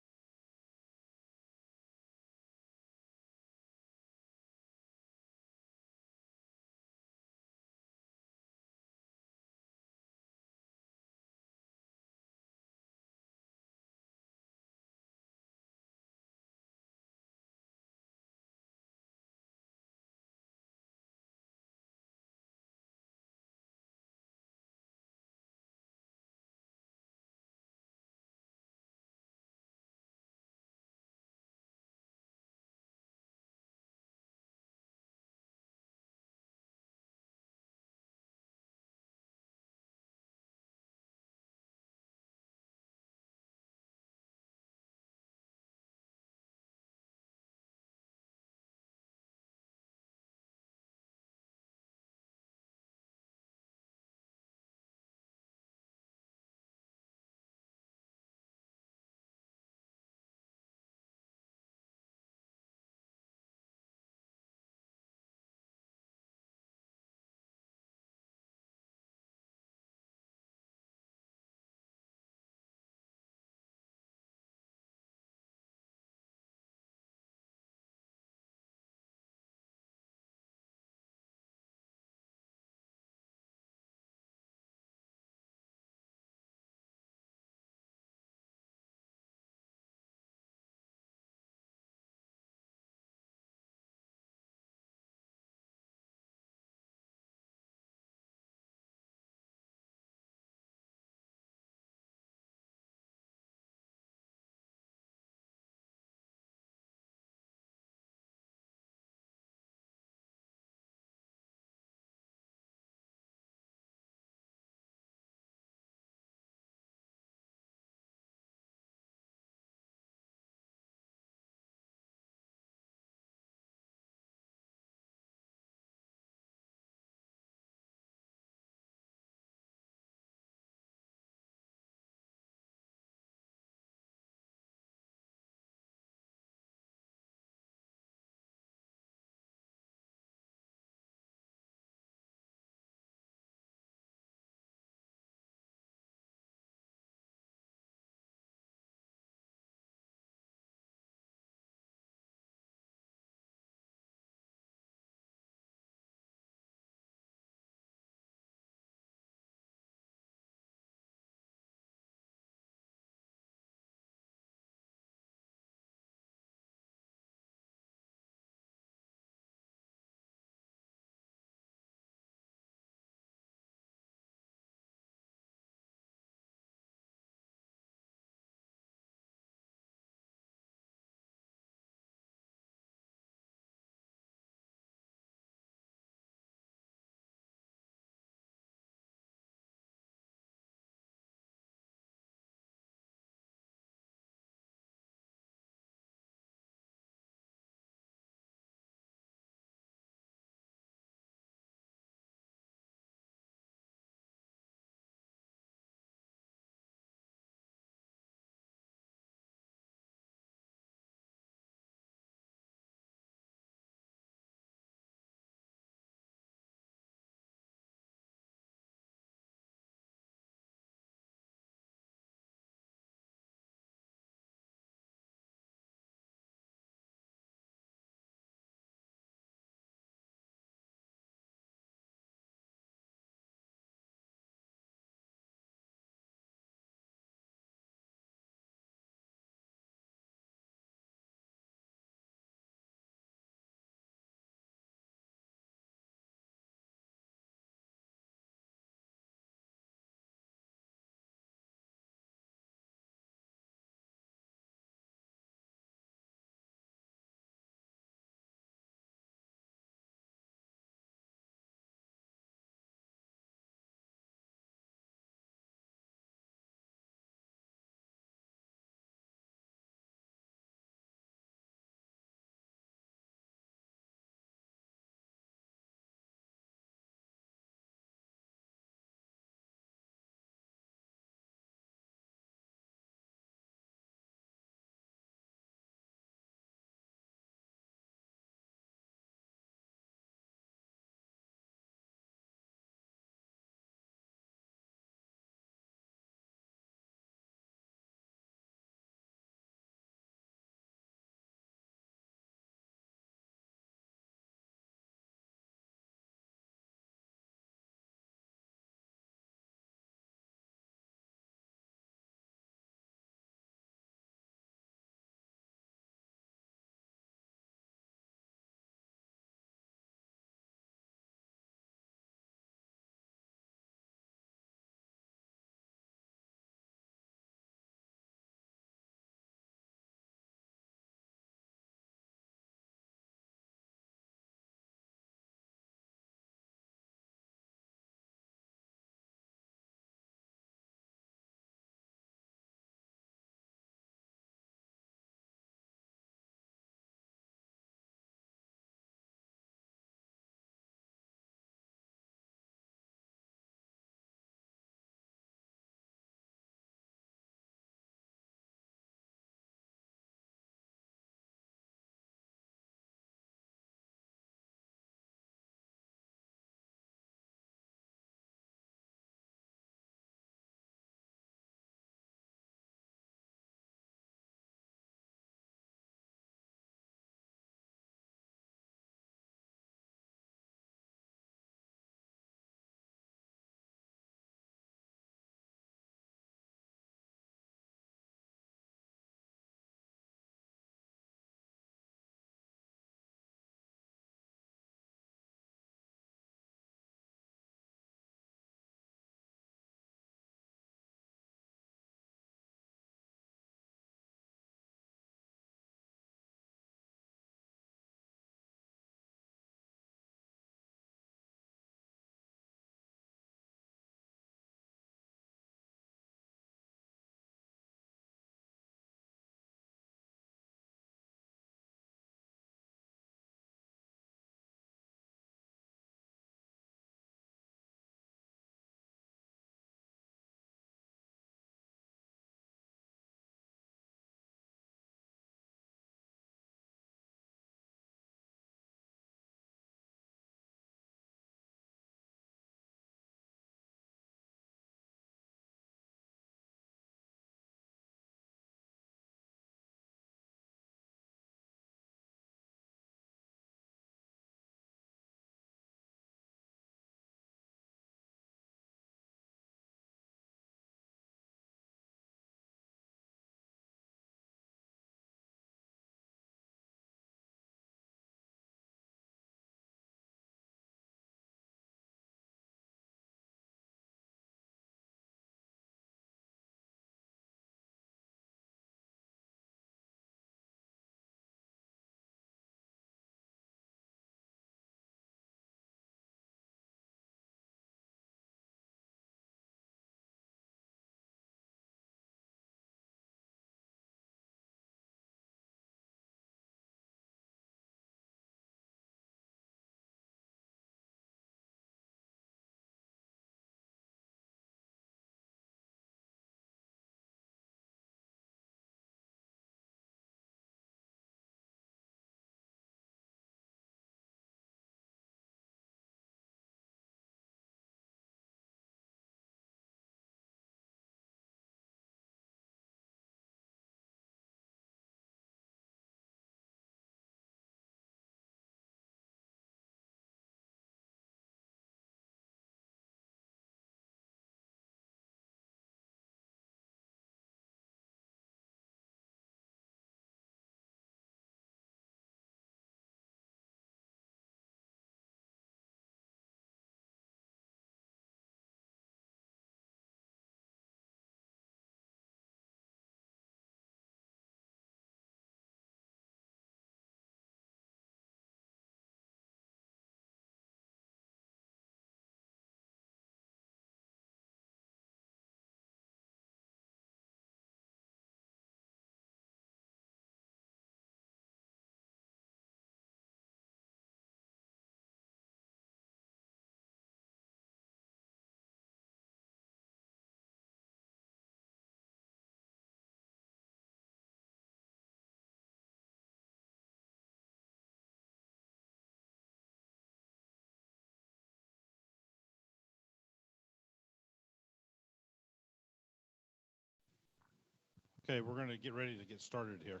Okay, we're going to get ready to get started here.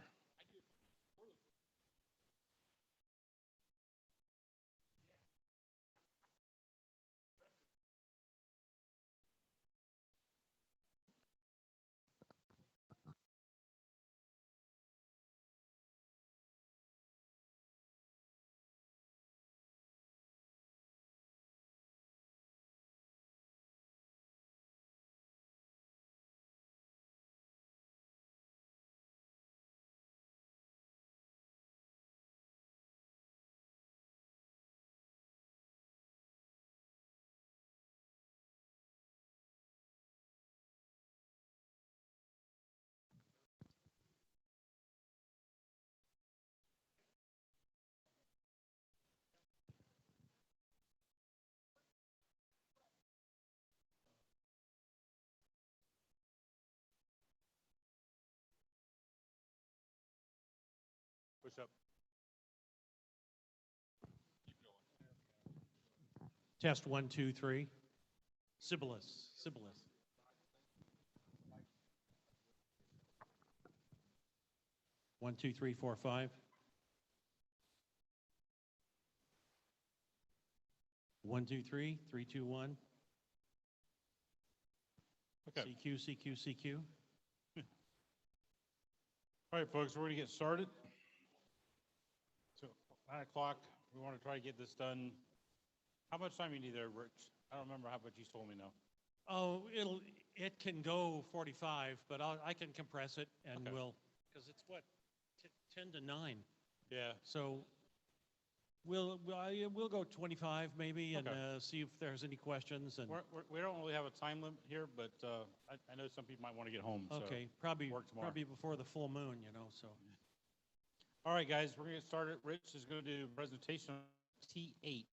Push up. Test 1, 2, 3. Sibilis, Sibilis. One, two, three, four, five. 1, 2, 3, 3, 2, 1. Okay. CQ, CQ, CQ. All right, folks, we're going to get started. So 9 o'clock, we want to try to get this done. How much time you need there, Rich? I don't remember how much you told me now. Oh, it can go 45, but I can compress it and Okay. we'll, because it's what, 10 to 9. Yeah. So we'll go 25 maybe and Okay. see if there's any questions and. We don't really have a time limit here, but I know some people might want to get home. So Okay, probably work tomorrow. before the full moon, you know, so. All right, guys, we're going to get started. Rich is going to do a presentation on T8.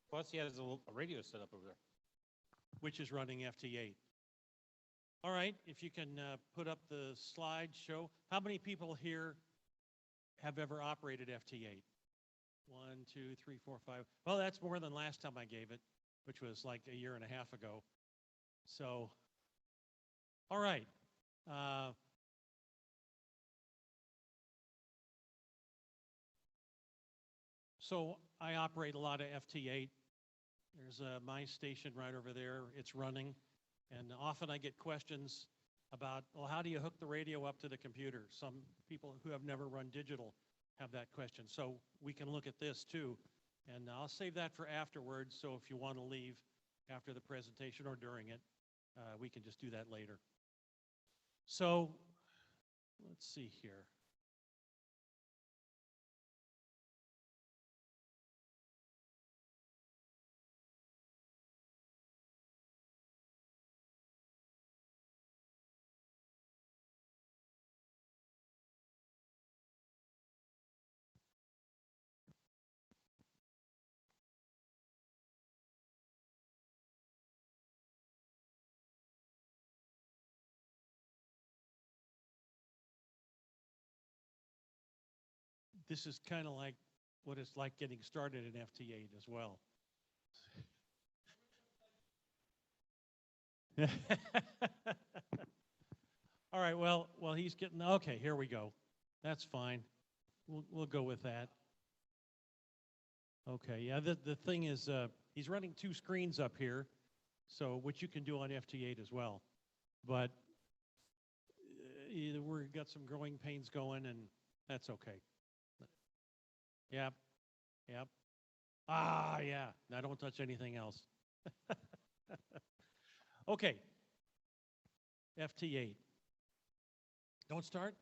Plus, he has a radio set up over there. Which is running FT8. All right, if you can put up the slideshow. How many people here have ever operated FT8? 1, 2, 3, 4, 5. Well, that's more than last time I gave it, which was like a year and a half ago. So, all right. So I operate a lot of FT8. There's my station right over there. It's running. And often I get questions about, well, how do you hook the radio up to the computer? Some people who have never run digital have that question. So we can look at this too. And I'll save that for afterwards. So if you want to leave after the presentation or during it, we can just do that later. So let's see here. This is kind of like what it's like getting started in FT8 as well. All right, well, he's getting, okay, here we go. That's fine. We'll go with that. Okay, yeah, the thing is, he's running 2 screens up here, so which you can do on FT8 as well. But we've got some growing pains going, and that's okay. Yep, yep. Ah, yeah, now don't touch anything else. Okay, FT8. Don't start?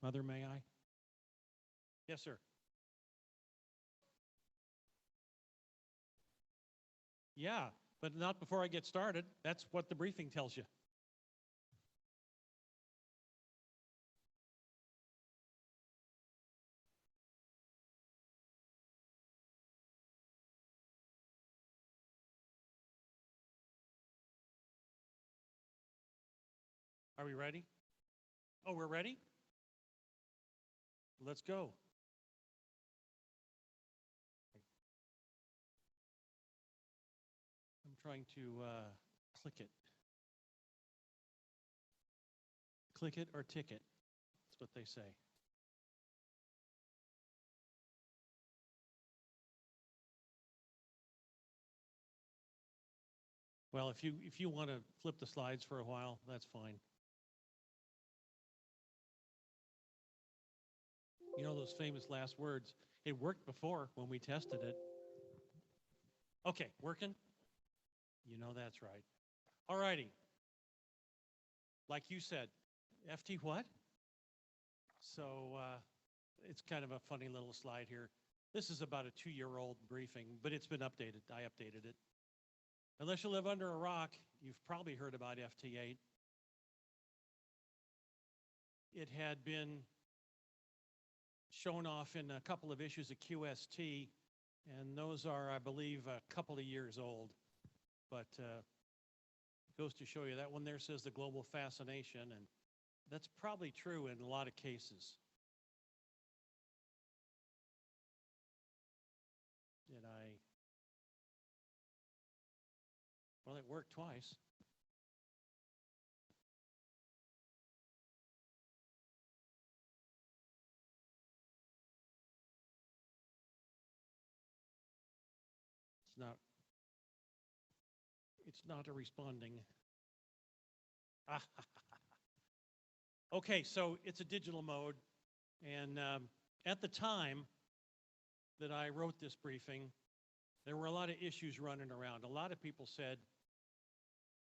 Mother, may I? Yes, sir. Yeah, but not before I get started. That's what the briefing tells you. Are we ready? Oh, we're ready? Let's go. I'm trying to click it. Click it or ticket. That's what they say. Well, if you want to flip the slides for a while, that's fine. You know those famous last words. It worked before when we tested it. Okay, working? You know that's right. All righty. Like you said, FT what? So it's kind of a funny little slide here. This is about a 2-year-old briefing, but it's been updated. I updated it. Unless you live under a rock, you've probably heard about FT8. It had been shown off in a couple of issues of QST, and those are, I believe, a couple of years old. But it goes to show you that one there says the global fascination, and that's probably true in a lot of cases. Did I? Well, it worked twice. It's not a responding. Okay, so it's a digital mode. And at the time that I wrote this briefing, there were a lot of issues running around. A lot of people said,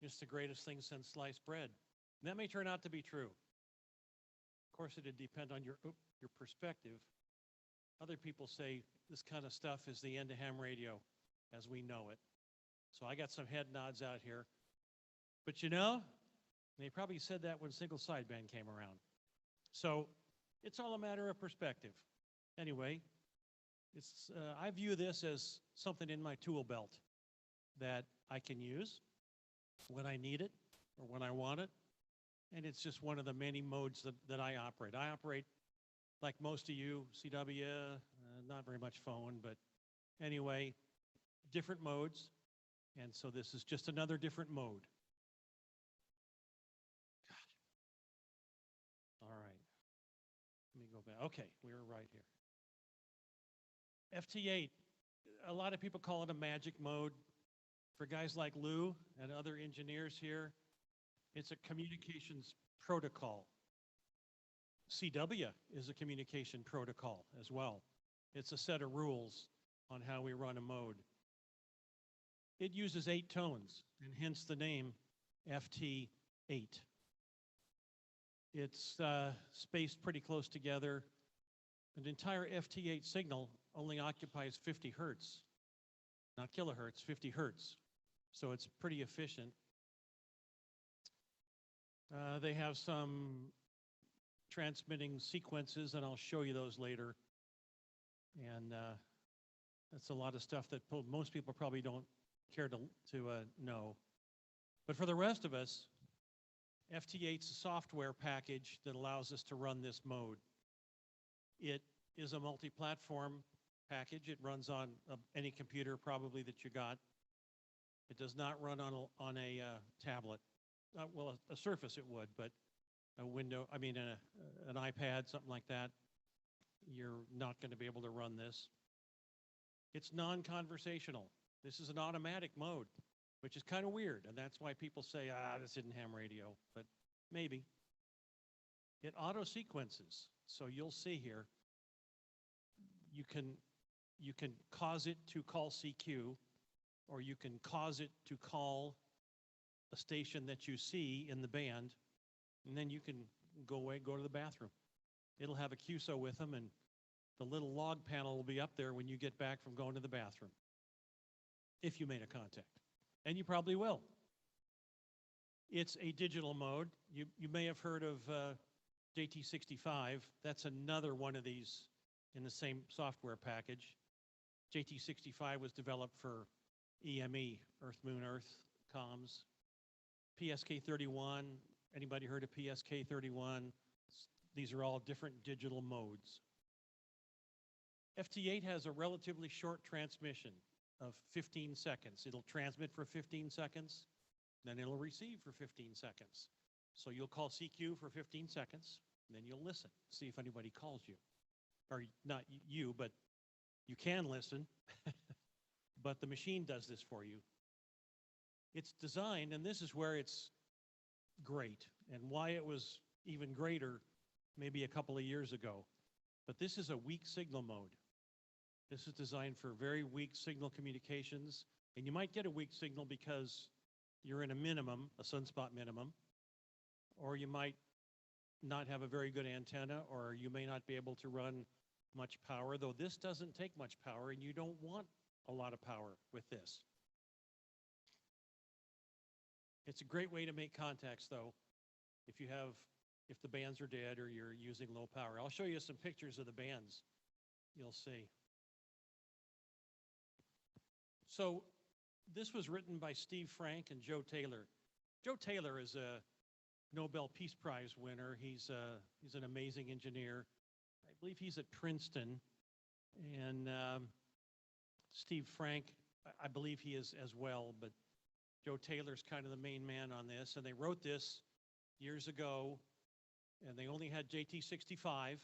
it's the greatest thing since sliced bread. And that may turn out to be true. Of course, it'd depend on your perspective. Other people say this kind of stuff is the end of ham radio as we know it. So I got some head nods out here. But you know, they probably said that when single sideband came around. So it's all a matter of perspective. Anyway, I view this as something in my tool belt that I can use when I need it or when I want it. And it's just one of the many modes that I operate. I operate like most of you, CW, not very much phone, but anyway, different modes. And so this is just another different mode. God. All right. Let me go back. Okay, we were right here. FT8, a lot of people call it a magic mode. For guys like Lou and other engineers here, it's a communications protocol. CW is a communication protocol as well. It's a set of rules on how we run a mode. It uses 8 tones, and hence the name FT8. It's spaced pretty close together. An entire FT8 signal only occupies 50 hertz, not kilohertz, 50 hertz. So it's pretty efficient. They have some transmitting sequences, and I'll show you those later. And that's a lot of stuff that most people probably don't care to know. But for the rest of us, FT8's a software package that allows us to run this mode. It is a multi-platform package. It runs on any computer probably that you got. It does not run on a tablet. Well, a Surface it would, but a window, an iPad, something like that, you're not going to be able to run this. It's non-conversational. This is an automatic mode, which is kind of weird, and that's why people say, this isn't ham radio, but maybe. It auto-sequences, so you'll see here, you can cause it to call CQ, or you can cause it to call a station that you see in the band, and then you can go to the bathroom. It'll have a QSO with them, and the little log panel will be up there when you get back from going to the bathroom, if you made a contact. And you probably will. It's a digital mode. You may have heard of JT65. That's another one of these in the same software package. JT65 was developed for EME, Earth, Moon, Earth comms. PSK31, anybody heard of PSK31? These are all different digital modes. FT8 has a relatively short transmission of 15 seconds. It'll transmit for 15 seconds, then it'll receive for 15 seconds. So you'll call CQ for 15 seconds, and then you'll listen, see if anybody calls you. Or not you, but you can listen, but the machine does this for you. It's designed, and this is where it's great, and why it was even greater maybe a couple of years ago. But this is a weak signal mode. This is designed for very weak signal communications, and you might get a weak signal because you're in a minimum, a sunspot minimum, or you might not have a very good antenna, or you may not be able to run much power, though this doesn't take much power, and you don't want a lot of power with this. It's a great way to make contacts, though, if the bands are dead or you're using low power. I'll show you some pictures of the bands. You'll see. So this was written by Steve Frank and Joe Taylor. Joe Taylor is a Nobel Peace Prize winner. He's an amazing engineer. I believe he's at Princeton. And Steve Frank, I believe he is as well, but Joe Taylor's kind of the main man on this. And they wrote this years ago, and they only had JT65.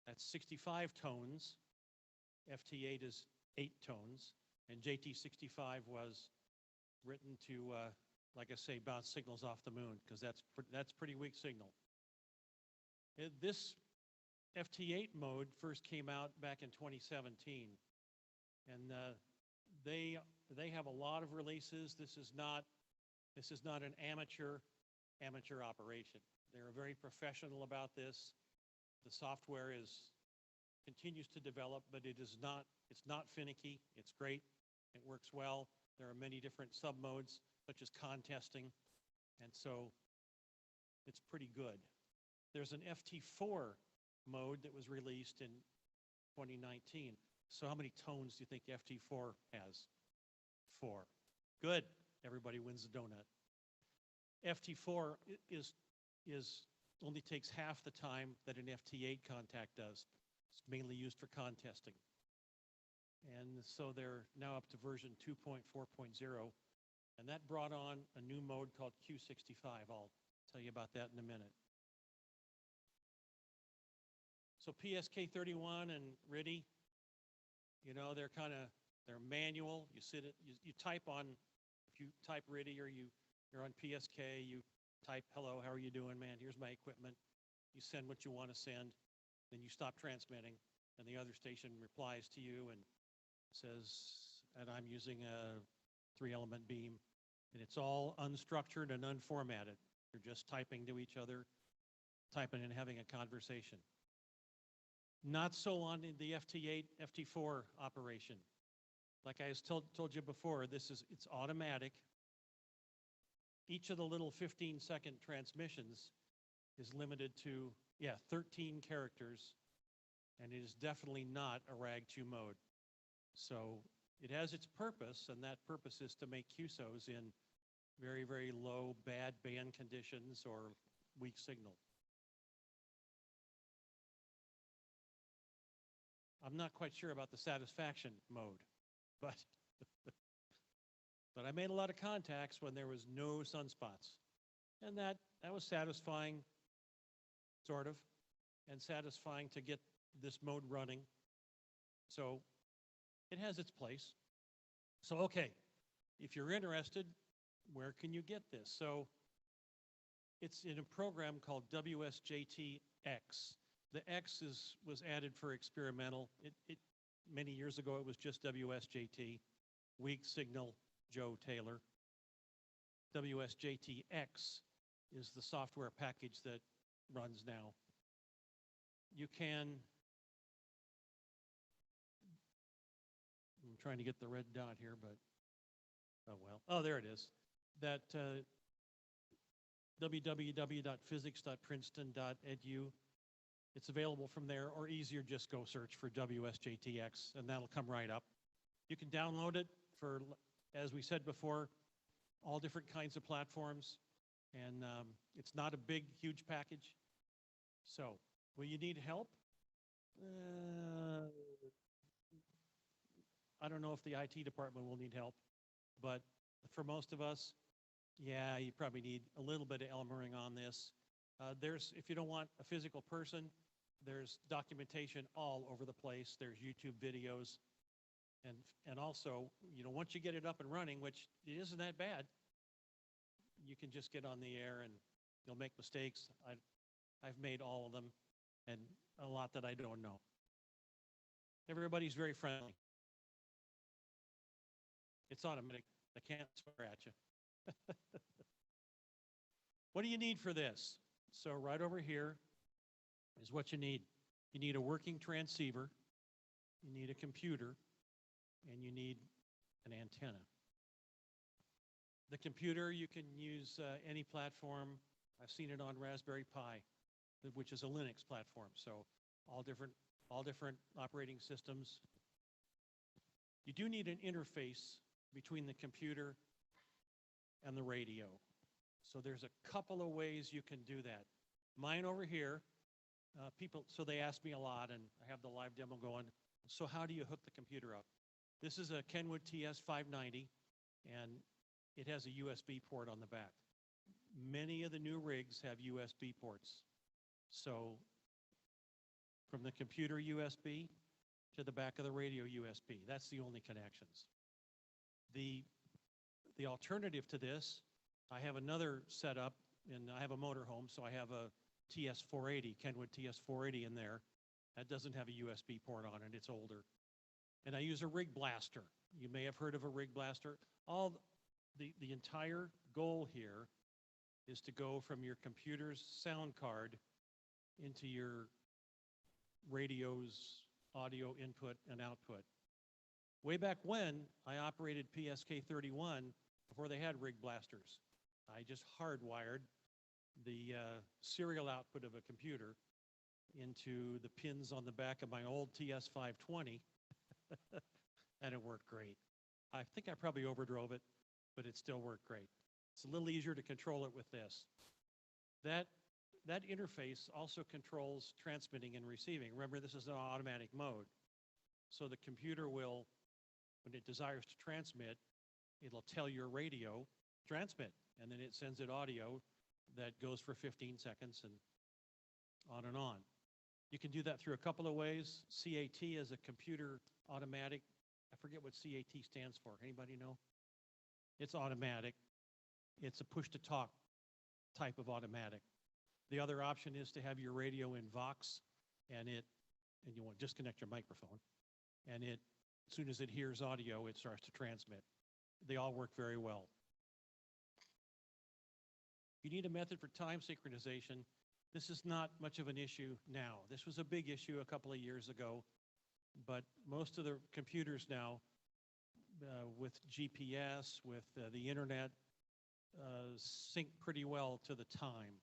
That's 65 tones. FT8 is 8 tones. And JT65 was written to, like I say, bounce signals off the moon, because that's pretty weak signal. This FT8 mode first came out back in 2017, and they have a lot of releases. This is not an amateur operation. They're very professional about this. The software continues to develop, but it's not finicky. It's great. It works well. There are many different sub-modes, such as contesting, and so it's pretty good. There's an FT4 mode that was released in 2019. So how many tones do you think FT4 has? 4. Good. Everybody wins the donut. FT4 only takes half the time that an FT8 contact does. It's mainly used for contesting. And so they're now up to version 2.4.0, and that brought on a new mode called Q65. I'll tell you about that in a minute. So PSK31 and RTTY, they're manual. You type on, if you type RTTY or you're on PSK, you type, hello, how are you doing, man? Here's my equipment. You send what you want to send, then you stop transmitting, and the other station replies to you and says, and I'm using a 3-element beam, and it's all unstructured and unformatted. You're just typing to each other, typing and having a conversation. Not so on the FT8, FT4 operation. Like I told you before, it's automatic. Each of the little 15-second transmissions is limited to, 13 characters, and it is definitely not a RAG2 mode. So it has its purpose, and that purpose is to make QSOs in very, very low, bad band conditions or weak signal. I'm not quite sure about the satisfaction mode, but but I made a lot of contacts when there was no sunspots, and that was satisfying, sort of, and satisfying to get this mode running. So it has its place. So, okay, if you're interested, where can you get this? So it's in a program called WSJT-X. The X was added for experimental. Many years ago, it was just WSJT, weak signal Joe Taylor. WSJT-X is the software package that runs now. You can, I'm trying to get the red dot here, but, oh well. Oh, there it is. That www.physics.princeton.edu. It's available from there, or easier, just go search for WSJT-X, and that'll come right up. You can download it for, as we said before, all different kinds of platforms, and it's not a big, huge package. So, will you need help? I don't know if the IT department will need help, but for most of us, Yeah, you probably need a little bit of Elmering on this. If you don't want a physical person, there's documentation all over the place. There's YouTube videos. And also, once you get it up and running, which it isn't that bad, you can just get on the air and you'll make mistakes. I've made all of them and a lot that I don't know. Everybody's very friendly. It's automatic. I can't swear at you. What do you need for this? So right over here is what you need. You need a working transceiver, you need a computer, and you need an antenna. The computer, you can use any platform. I've seen it on Raspberry Pi, which is a Linux platform. So all different operating systems. You do need an interface between the computer and the radio. So there's a couple of ways you can do that. Mine over here, so they ask me a lot, and I have the live demo going. So how do you hook the computer up? This is a Kenwood TS590, and it has a USB port on the back. Many of the new rigs have USB ports. So from the computer USB to the back of the radio USB, that's the only connections. The alternative to this, I have another setup, and I have a motorhome, so I have a TS480, Kenwood TS480 in there. That doesn't have a USB port on it, it's older. And I use a Rig Blaster. You may have heard of a Rig Blaster. The entire goal here is to go from your computer's sound card into your radio's audio input and output. Way back when, I operated PSK31 before they had Rig Blasters. I just hardwired the serial output of a computer into the pins on the back of my old TS520, and it worked great. I think I probably overdrove it, but it still worked great. It's a little easier to control it with this. That interface also controls transmitting and receiving. Remember, this is an automatic mode. So the computer will, when it desires to transmit, it'll tell your radio, transmit, and then it sends it audio that goes for 15 seconds and on and on. You can do that through a couple of ways. CAT is a computer automatic. I forget what CAT stands for. Anybody know? It's automatic. It's a push-to-talk type of automatic. The other option is to have your radio in Vox, and you want to disconnect your microphone, and as soon as it hears audio, it starts to transmit. They all work very well. You need a method for time synchronization. This is not much of an issue now. This was a big issue a couple of years ago, but most of the computers now, with GPS, with the internet, sync pretty well to the time.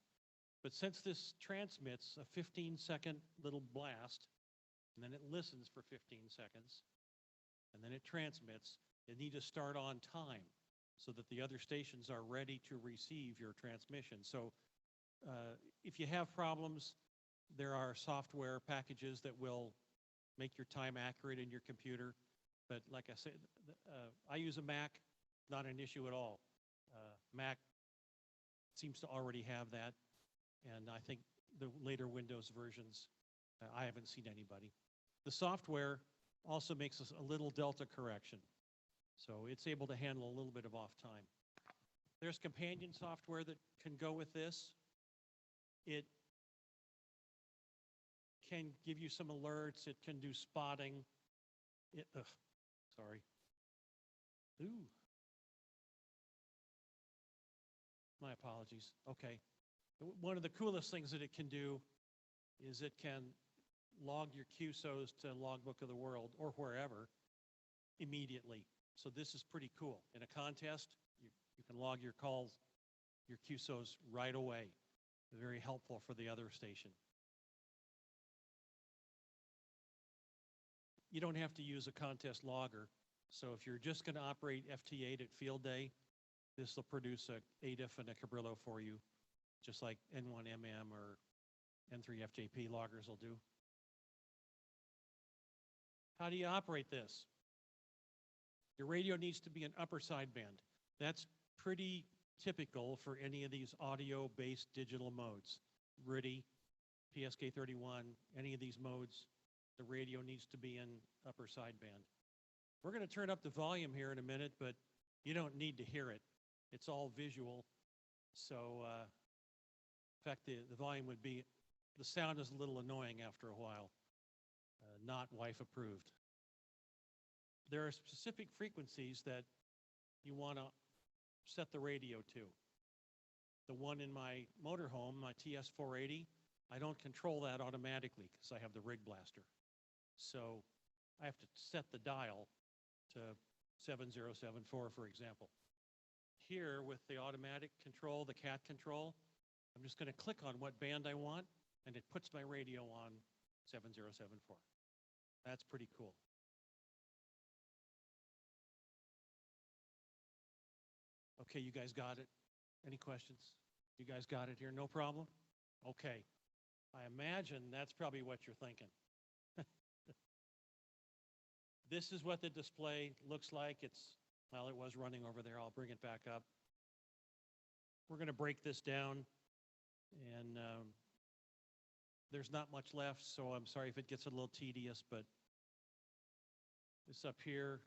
But since this transmits a 15-second little blast, and then it listens for 15 seconds, and then it transmits, it needs to start on time so that the other stations are ready to receive your transmission. So if you have problems, there are software packages that will make your time accurate in your computer. But like I said, I use a Mac, not an issue at all. Mac seems to already have that. And I think the later Windows versions, I haven't seen anybody. The software also makes us a little delta correction. So it's able to handle a little bit of off time. There's companion software that can go with this. It can give you some alerts. It can do spotting. Sorry. Ooh. My apologies. Okay. One of the coolest things that it can do is it can log your QSOs to Logbook of the World or wherever immediately. So this is pretty cool. In a contest, you can log your calls, your QSOs right away. Very helpful for the other station. You don't have to use a contest logger. So if you're just going to operate FT8 at field day, this will produce a ADIF and a Cabrillo for you, just like N1MM or N3FJP loggers will do. How do you operate this? Your radio needs to be an upper sideband. That's pretty typical for any of these audio-based digital modes. RTTY, PSK31, any of these modes, the radio needs to be in upper sideband. We're going to turn up the volume here in a minute, but you don't need to hear it. It's all visual. So, in fact, the volume would be, the sound is a little annoying after a while, not wife approved. There are specific frequencies that you want to set the radio to. The one in my motorhome, my TS480, I don't control that automatically because I have the rig blaster. So I have to set the dial to 7074, for example. Here with the automatic control, the CAT control, I'm just going to click on what band I want, and it puts my radio on 7074. That's pretty cool. Okay, you guys got it? Any questions? You guys got it here? No problem? Okay. I imagine that's probably what you're thinking. This is what the display looks like. Well, it was running over there. I'll bring it back up. We're going to break this down, and there's not much left, so I'm sorry if it gets a little tedious, but this up here,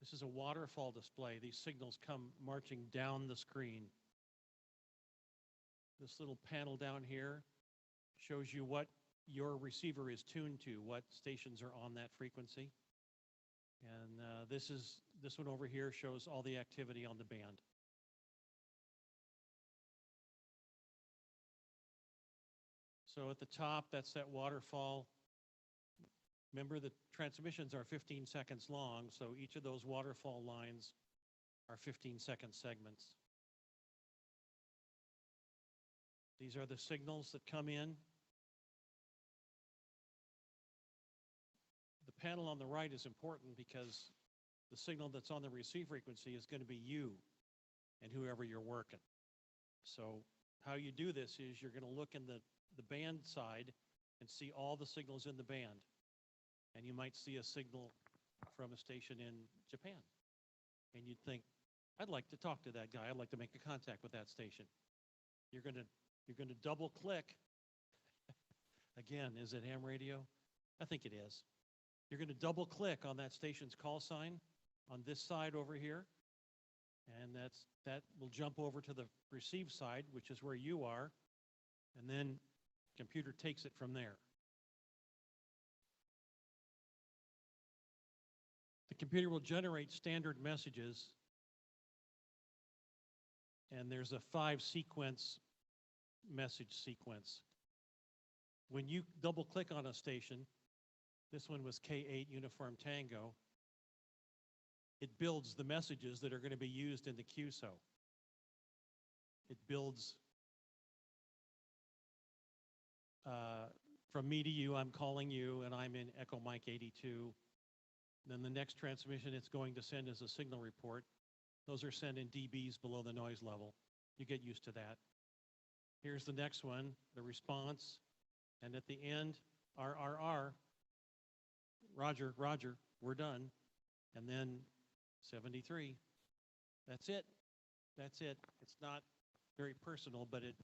this is a waterfall display. These signals come marching down the screen. This little panel down here shows you what your receiver is tuned to, what stations are on that frequency. And this one over here shows all the activity on the band. So at the top, that's that waterfall. Remember, the transmissions are 15 seconds long, so each of those waterfall lines are 15-second segments. These are the signals that come in. The panel on the right is important because the signal that's on the receive frequency is going to be you and whoever you're working. So how you do this is you're going to look in the band side and see all the signals in the band. And you might see a signal from a station in Japan. And you'd think, I'd like to talk to that guy. I'd like to make a contact with that station. You're going to double click. Again, is it ham radio? I think it is. You're going to double click on that station's call sign on this side over here. And that will jump over to the receive side, which is where you are. And then the computer takes it from there. The computer will generate standard messages, and there's a 5-sequence message sequence. When you double click on a station, this one was K8 Uniform Tango, it builds the messages that are going to be used in the QSO. It builds from me to you, I'm calling you, and I'm in Echo Mike 82. Then the next transmission it's going to send is a signal report. Those are sent in dBs below the noise level. You get used to that. Here's the next one, the response. And at the end, RRR, Roger, Roger, we're done. And then 73. That's it. That's it. It's not very personal, but it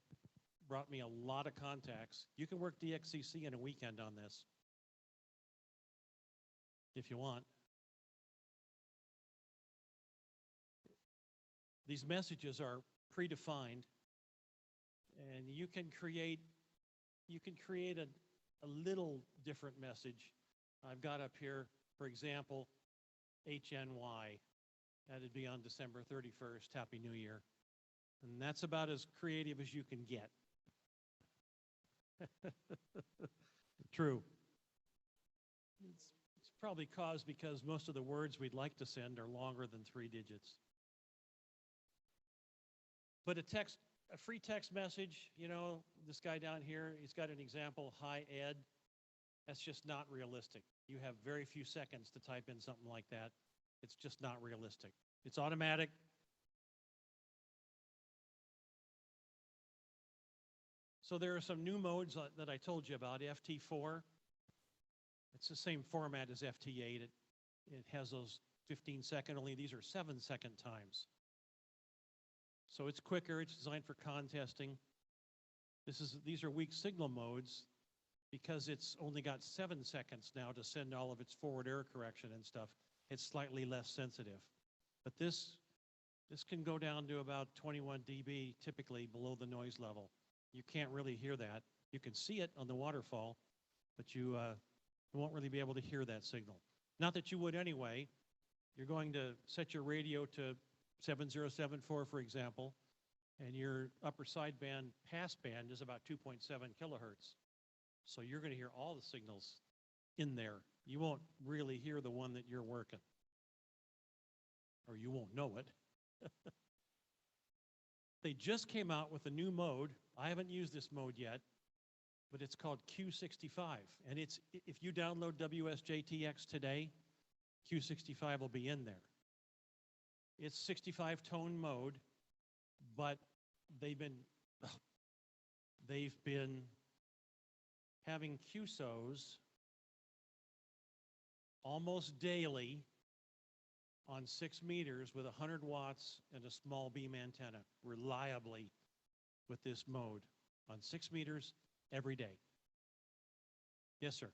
brought me a lot of contacts. You can work DXCC in a weekend on this, if you want. These messages are predefined, and you can create a little different message. I've got up here, for example, HNY. That'd be on December 31st. Happy New Year. And that's about as creative as you can get. True. It's probably caused because most of the words we'd like to send are longer than 3 digits. But a free text message, you know, this guy down here, he's got an example, hi Ed. That's just not realistic. You have very few seconds to type in something like that. It's just not realistic. It's automatic. So there are some new modes that I told you about, FT4. It's the same format as FT8. It has those 15-second, only these are 7-second times. So it's quicker, it's designed for contesting. These are weak signal modes because it's only got 7 seconds now to send all of its forward error correction and stuff. It's slightly less sensitive. But this can go down to about 21 dB, typically below the noise level. You can't really hear that. You can see it on the waterfall, but you won't really be able to hear that signal. Not that you would anyway. You're going to set your radio to 7074, for example, and your upper sideband pass band is about 2.7 kilohertz. So you're going to hear all the signals in there. You won't really hear the one that you're working, or you won't know it. They just came out with a new mode. I haven't used this mode yet, but it's called Q65. And it's, if you download WSJTX today, Q65 will be in there. It's 65 tone mode, but they've been having QSOs almost daily on 6 meters with 100 watts and a small beam antenna reliably with this mode on 6 meters every day. Yes, sir.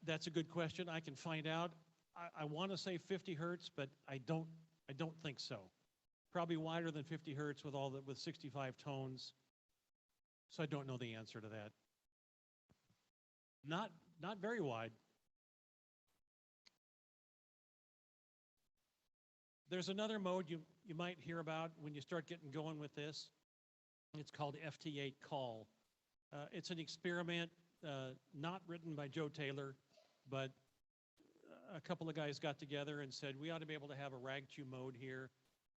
That's a good question. I can find out. I want to say 50 hertz, but I don't think so. Probably wider than 50 hertz with 65 tones. So I don't know the answer to that. Not very wide. There's another mode you might hear about when you start getting going with this. It's called FT8 call. It's an experiment not written by Joe Taylor, but a couple of guys got together and said, we ought to be able to have a RAG2 mode here.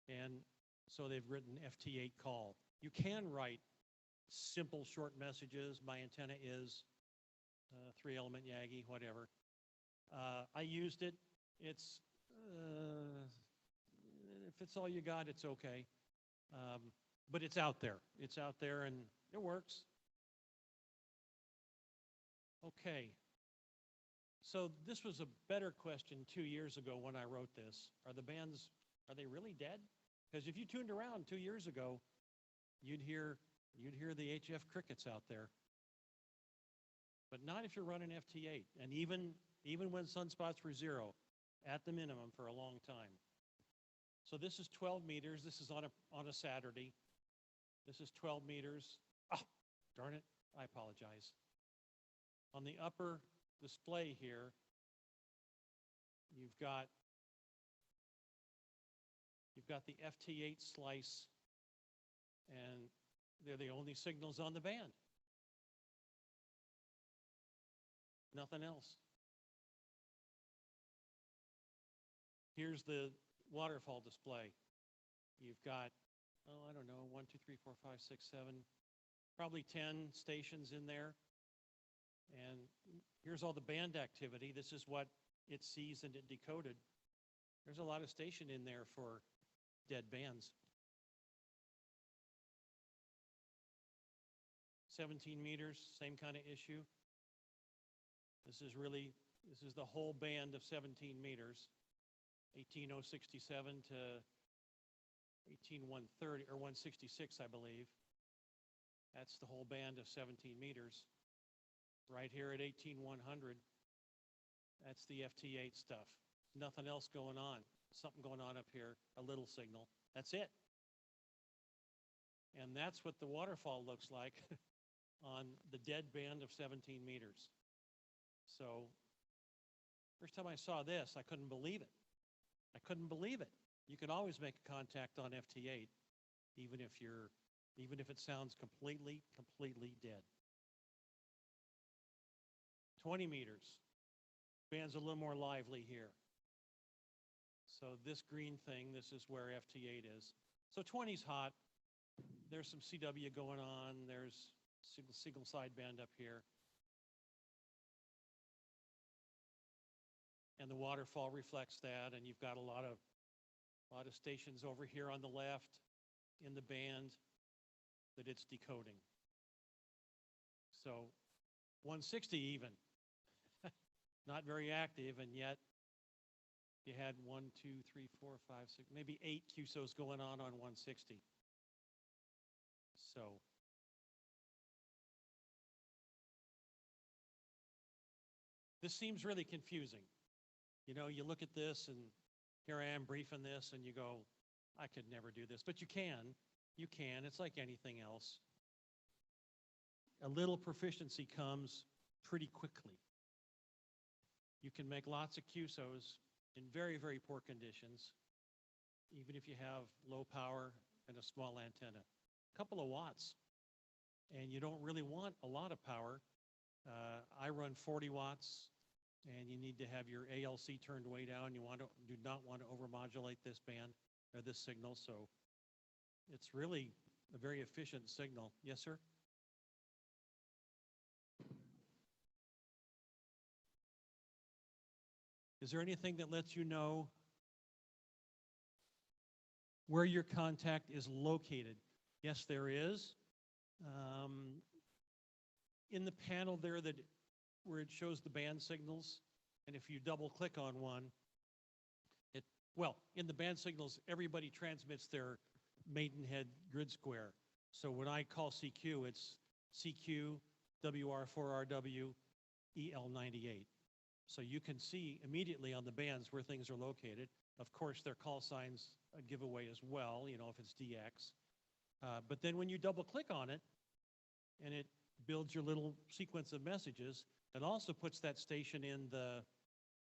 And so they've written FT8 call. You can write simple short messages. My antenna is 3-element Yagi, whatever. I used it. It's, if it's all you got, it's okay. But it's out there. It's out there and it works. Okay. So this was a better question 2 years ago when I wrote this. Are the bands, are they really dead? Because if you tuned around 2 years ago, you'd hear the HF crickets out there. But not if you're running FT8. And even when sunspots were 0, at the minimum for a long time. So this is 12 meters. This is on a Saturday. This is 12 meters. Oh, darn it. I apologize. On the upper display here, you've got the FT8 slice, and they're the only signals on the band. Nothing else. Here's the waterfall display. You've got, oh, I don't know, 1, 2, 3, 4, 5, 6, 7, probably 10 stations in there. And here's all the band activity. This is what it sees and it decoded. There's a lot of station in there for dead bands. 17 meters, same kind of issue. This is the whole band of 17 meters. 18067 to 18130 or 166, I believe. That's the whole band of 17 meters. Right here at 18100, that's the FT8 stuff. Nothing else going on. Something going on up here, a little signal. That's it. And that's what the waterfall looks like on the dead band of 17 meters. So first time I saw this, I couldn't believe it. I couldn't believe it. You can always make a contact on FT8, even if it sounds completely dead. 20 meters. Band's a little more lively here. So this green thing, this is where FT8 is. So 20's hot. There's some CW going on. There's single sideband up here. And the waterfall reflects that, and you've got a lot of stations over here on the left in the band that it's decoding. So 160 even, not very active, and yet you had 1, 2, 3, 4, 5, 6, maybe 8 QSOs going on 160. So this seems really confusing. You know, you look at this and here I am briefing this and you go, I could never do this, but you can. You can. It's like anything else. A little proficiency comes pretty quickly. You can make lots of QSOs in very, very poor conditions, even if you have low power and a small antenna. A couple of watts, and you don't really want a lot of power. I run 40 watts, and you need to have your ALC turned way down. You do not want to overmodulate this band or this signal, so it's really a very efficient signal. Yes, sir? Is there anything that lets you know where your contact is located? Yes, there is. In the panel there where it shows the band signals, and if you double click on one, in the band signals, everybody transmits their Maidenhead grid square. So when I call CQ, it's CQ, WR4RW, EL98. So you can see immediately on the bands where things are located. Of course, their call signs a giveaway as well, you know, if it's DX. But then when you double click on it, and it builds your little sequence of messages, it also puts that station in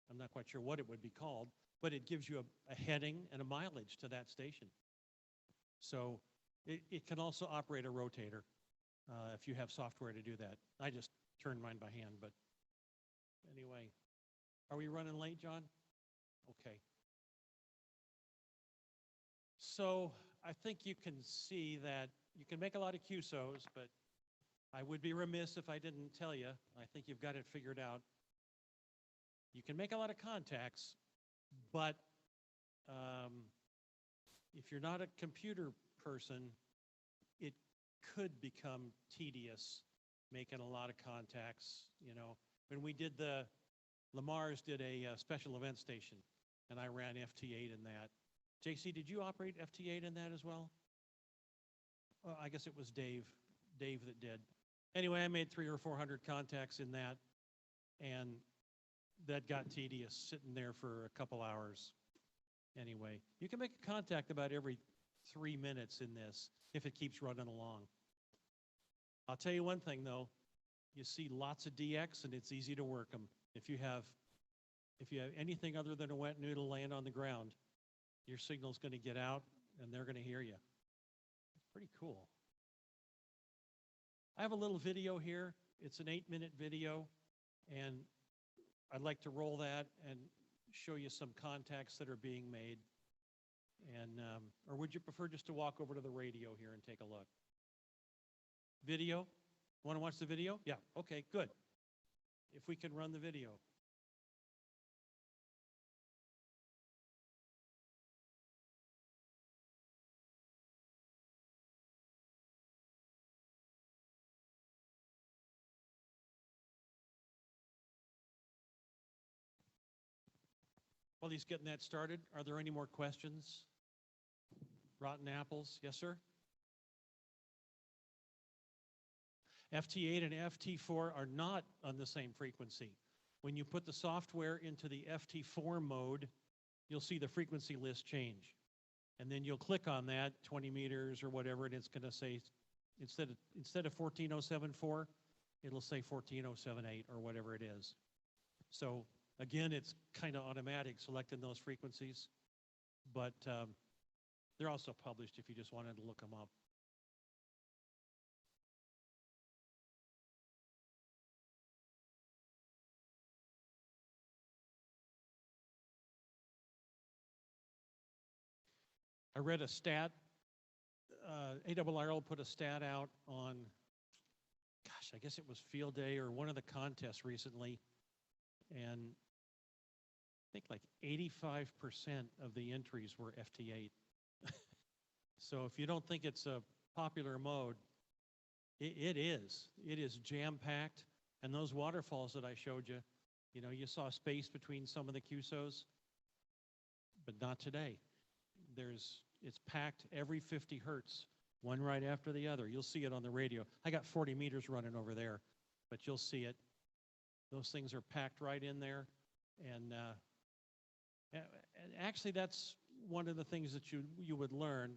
I'm not quite sure what it would be called, but it gives you a heading and a mileage to that station. So it can also operate a rotator if you have software to do that. I just turned mine by hand, but anyway. Are we running late, John? Okay. So I think you can see that you can make a lot of QSOs, but I would be remiss if I didn't tell you. I think you've got it figured out. You can make a lot of contacts, but if you're not a computer person, it could become tedious making a lot of contacts. You know, when we did Lamar's did a special event station, and I ran FT8 in that. JC, did you operate FT8 in that as well? Well, I guess it was Dave that did. Anyway, I made 300 or 400 contacts in that, and that got tedious sitting there for a couple hours. Anyway, you can make a contact about every 3 minutes in this if it keeps running along. I'll tell you one thing though, you see lots of DX and it's easy to work them. If you have anything other than a wet noodle laying on the ground, your signal's going to get out and they're going to hear you. It's pretty cool. I have a little video here. It's an 8-minute video, and I'd like to roll that and show you some contacts that are being made. And or would you prefer just to walk over to the radio here and take a look? Video? Want to watch the video? Yeah, okay, good. If we can run the video. While he's getting that started, are there any more questions? Rotten apples? Yes, sir? FT8 and FT4 are not on the same frequency. When you put the software into the FT4 mode, you'll see the frequency list change. And then you'll click on that, 20 meters or whatever, and it's going to say, instead of 14074, it'll say 14078 or whatever it is. So again, it's kind of automatic selecting those frequencies, but they're also published if you just wanted to look them up. I read a stat, ARRL put a stat out on, gosh, I guess it was Field Day or one of the contests recently, and I think like 85% of the entries were FT8. So if you don't think it's a popular mode, it is. It is jam-packed, and those waterfalls that I showed you, you know, you saw space between some of the QSOs. but not today. It's packed every 50 hertz, one right after the other. You'll see it on the radio. I got 40 meters running over there, but you'll see it. Those things are packed right in there. And actually, that's one of the things that you would learn.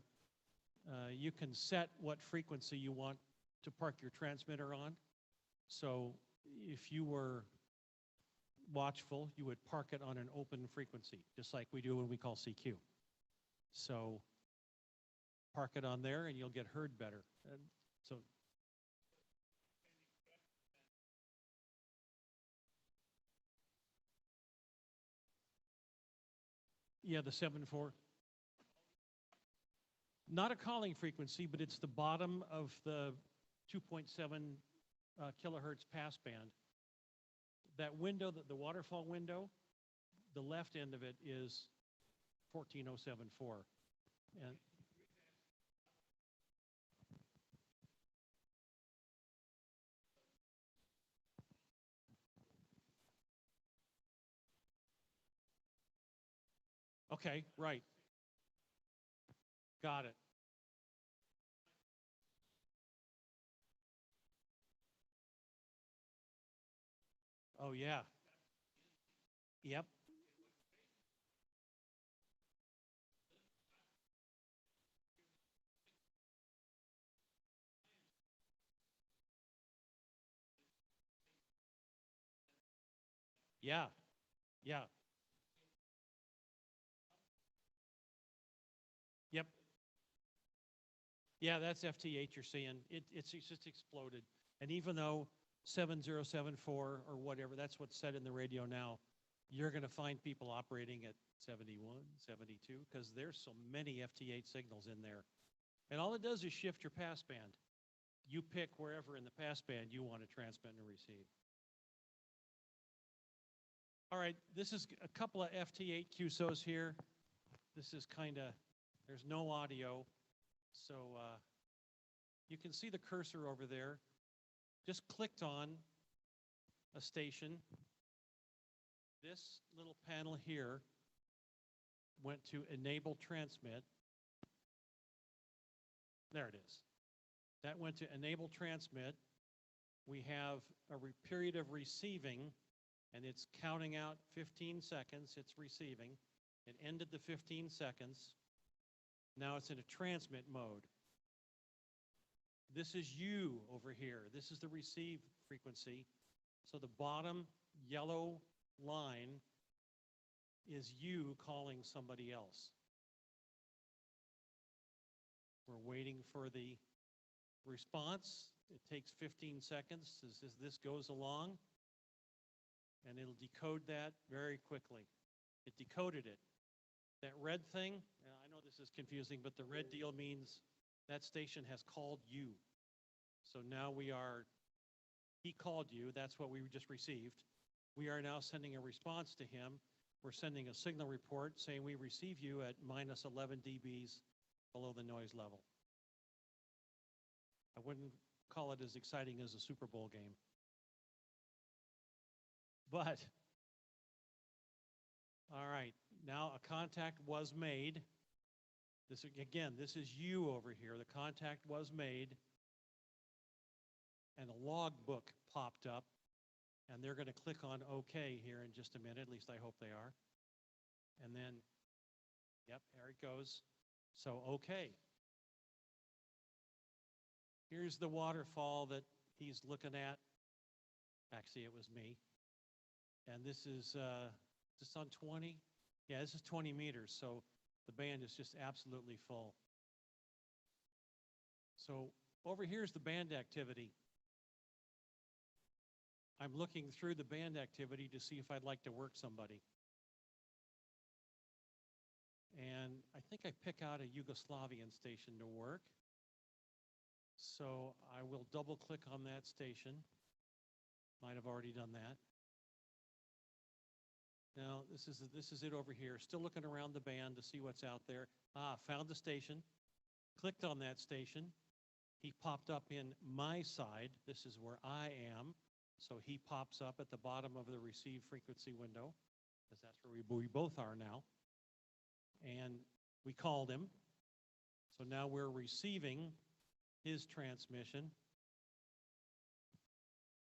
You can set what frequency you want to park your transmitter on. So if you were watchful, you would park it on an open frequency, just like we do when we call CQ. So park it on there and you'll get heard better. And so yeah, the 7.4. Not a calling frequency, but it's the bottom of the 2.7 kilohertz passband. That window, the waterfall window, the left end of it is 14074. And okay, right. Got it. Oh, yeah. Yep. Yeah. Yeah. Yep. Yeah, that's FT8 you're seeing. It's just exploded. And even though 7074 or whatever, that's what's said in the radio now, you're going to find people operating at 71, 72, because there's so many FT8 signals in there. And all it does is shift your passband. You pick wherever in the passband you want to transmit and receive. All right, this is a couple of FT8 QSOs here. This is kind of, there's no audio. So you can see the cursor over there. Just clicked on a station. This little panel here went to enable transmit. There it is. That went to enable transmit. We have a period of receiving, and it's counting out 15 seconds. It's receiving. It ended the 15 seconds. Now it's in a transmit mode. This is you over here. This is the receive frequency. So the bottom yellow line is you calling somebody else. We're waiting for the response. It takes 15 seconds as this goes along, and it'll decode that very quickly. It decoded it. That red thing, and I know this is confusing, but the red deal means that station has called you. So now he called you, that's what we just received. We are now sending a response to him. We're sending a signal report saying we receive you at minus 11 dBs below the noise level. I wouldn't call it as exciting as a Super Bowl game. But, all right, now a contact was made. This is you over here. The contact was made, and a logbook popped up, and they're going to click on OK here in just a minute. At least I hope they are. And then, yep, there it goes. So OK. Here's the waterfall that he's looking at. Actually, it was me. And this is just on 20. Yeah, this is 20 meters. So the band is just absolutely full. So over here's the band activity. I'm looking through the band activity to see if I'd like to work somebody. And I think I pick out a Yugoslavian station to work. So I will double click on that station. Might have already done that. Now, this is it over here. Still looking around the band to see what's out there. Found the station. Clicked on that station. He popped up in my side. This is where I am. So he pops up at the bottom of the receive frequency window, because that's where we both are now. and we called him. So now we're receiving his transmission.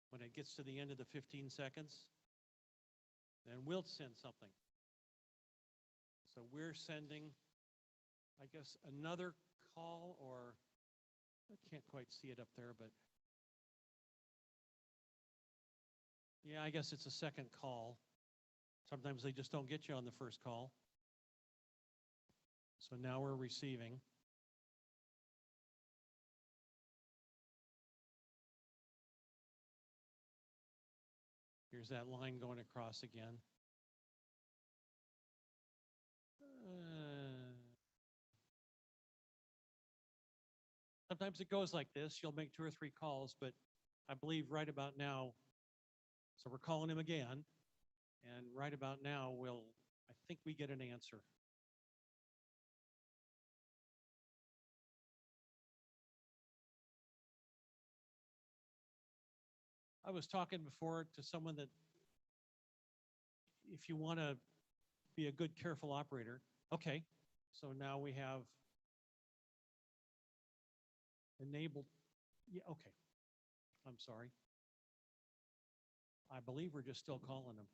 When it gets to the end of the 15 seconds, then we'll send something. So we're sending, I guess, another call, or I can't quite see it up there, but yeah, I guess it's a second call. Sometimes they just don't get you on the first call. So now we're receiving. Here's that line going across again. Sometimes it goes like this. You'll make 2 or 3 calls, but I believe right about now, so we're calling him again, and right about now, I think we get an answer. I was talking before to someone that if you want to be a good, careful operator, okay, so now we have enabled, yeah, okay, I'm sorry. I believe we're just still calling them.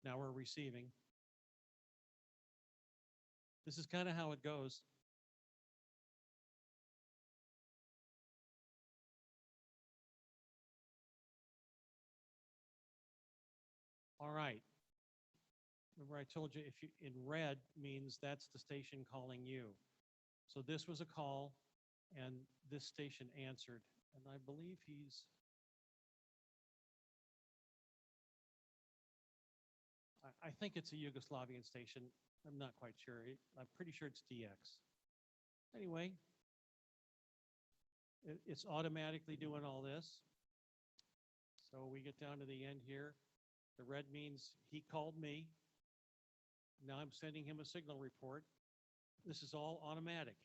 Now we're receiving. This is kind of how it goes. All right. Remember I told you if you in red means that's the station calling you. So this was a call and this station answered. And I believe I think it's a Yugoslavian station. I'm not quite sure. I'm pretty sure it's DX. Anyway, it's automatically doing all this. So we get down to the end here. The red means he called me. Now I'm sending him a signal report. This is all automatic.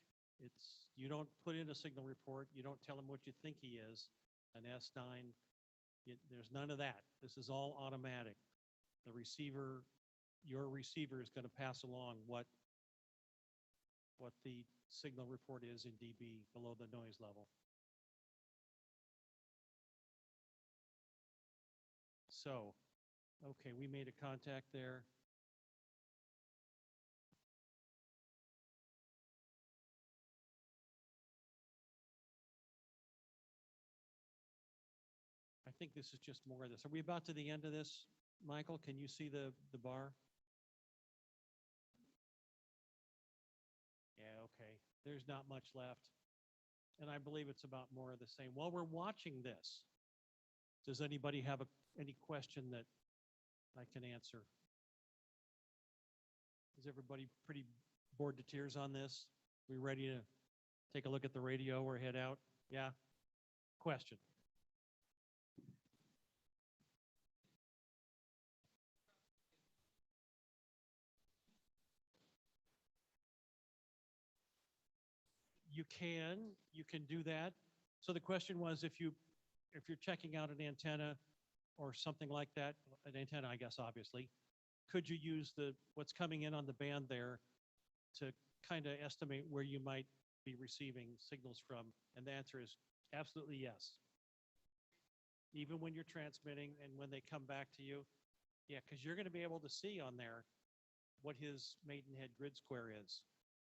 You don't put in a signal report. You don't tell him what you think he is, an S9. There's none of that. This is all automatic. The receiver, your receiver is going to pass along what the signal report is in dB below the noise level. So, okay, we made a contact there. I think this is just more of this. Are we about to the end of this, Michael? Can you see the bar? Yeah, okay. There's not much left. And I believe it's about more of the same. While we're watching this, does anybody have any question that I can answer? Is everybody pretty bored to tears on this? We ready to take a look at the radio or head out? Yeah? Question? You can do that. So the question was, if you're checking out an antenna or something like that, an antenna, I guess, obviously, could you use what's coming in on the band there to kind of estimate where you might be receiving signals from? And the answer is absolutely yes. Even when you're transmitting and when they come back to you, yeah, because you're going to be able to see on there what his Maidenhead grid square is.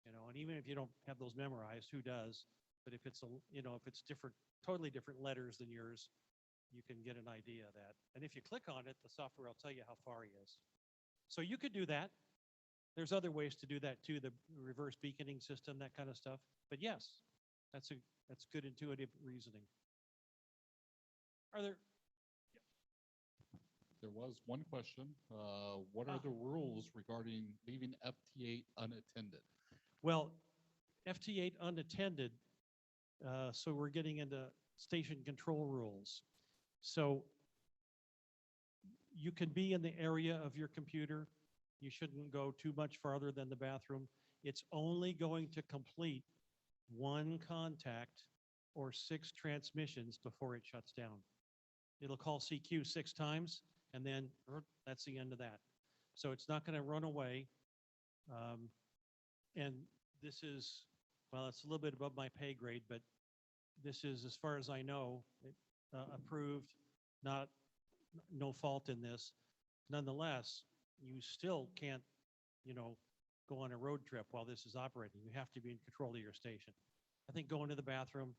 And even if you don't have those memorized, who does? But if it's if it's different, totally different letters than yours, you can get an idea of that. And if you click on it, the software will tell you how far he is. So you could do that. There's other ways to do that too, the reverse beaconing system, that kind of stuff. But yes, that's good intuitive reasoning. Are there? There was one question. What are the rules regarding leaving FT8 unattended? Well, FT8 unattended, so we're getting into station control rules. So you can be in the area of your computer. You shouldn't go too much farther than the bathroom. It's only going to complete 1 contact or 6 transmissions before it shuts down. It'll call CQ 6 times, and then that's the end of that. So it's not going to run away. And this is, well, it's a little bit above my pay grade, but this is, as far as I know, approved, no fault in this. Nonetheless, you still can't, go on a road trip while this is operating. You have to be in control of your station. I think going to the bathroom,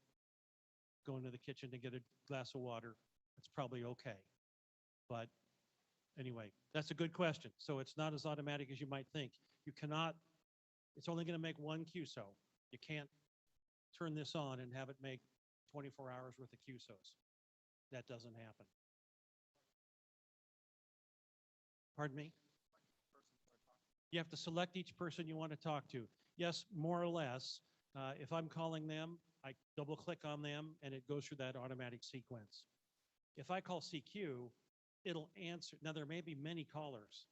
going to the kitchen to get a glass of water, it's probably okay. But anyway, that's a good question. So it's not as automatic as you might think. You cannot, it's only going to make one QSO. You can't turn this on and have it make 24 hours worth of QSOs. That doesn't happen. Pardon me? You have to select each person you want to talk to. Yes, more or less. If I'm calling them, I double click on them and it goes through that automatic sequence. If I call CQ, it'll answer. Now, there may be many callers,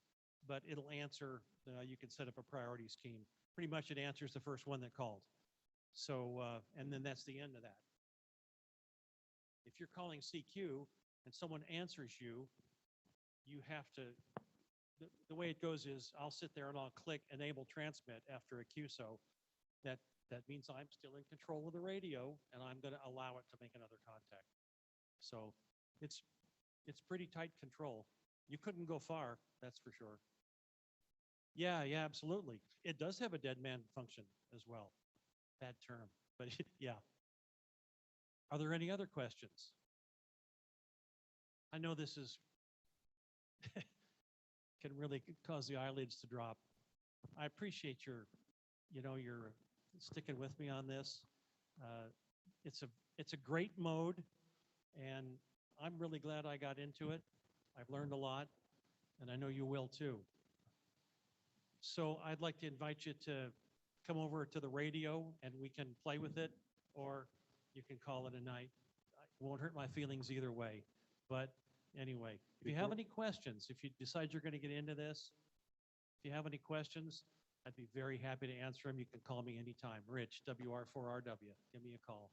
but it'll answer. You can set up a priority scheme. Pretty much it answers the first one that called. So, and then that's the end of that. If you're calling CQ and someone answers you, you have to, the way it goes is I'll sit there and I'll click enable transmit after a QSO. That means I'm still in control of the radio and I'm going to allow it to make another contact. So it's pretty tight control. You couldn't go far, that's for sure. Yeah, absolutely. It does have a dead man function as well. Bad term, but yeah. Are there any other questions? I know this is can really cause the eyelids to drop. I appreciate your sticking with me on this. It's a great mode, and I'm really glad I got into it. I've learned a lot, and I know you will too. So I'd like to invite you to come over to the radio and we can play with it, or you can call it a night. It won't hurt my feelings either way. But anyway, if you have any questions, if you decide you're going to get into this, if you have any questions, I'd be very happy to answer them. You can call me anytime. Rich, WR4RW. Give me a call.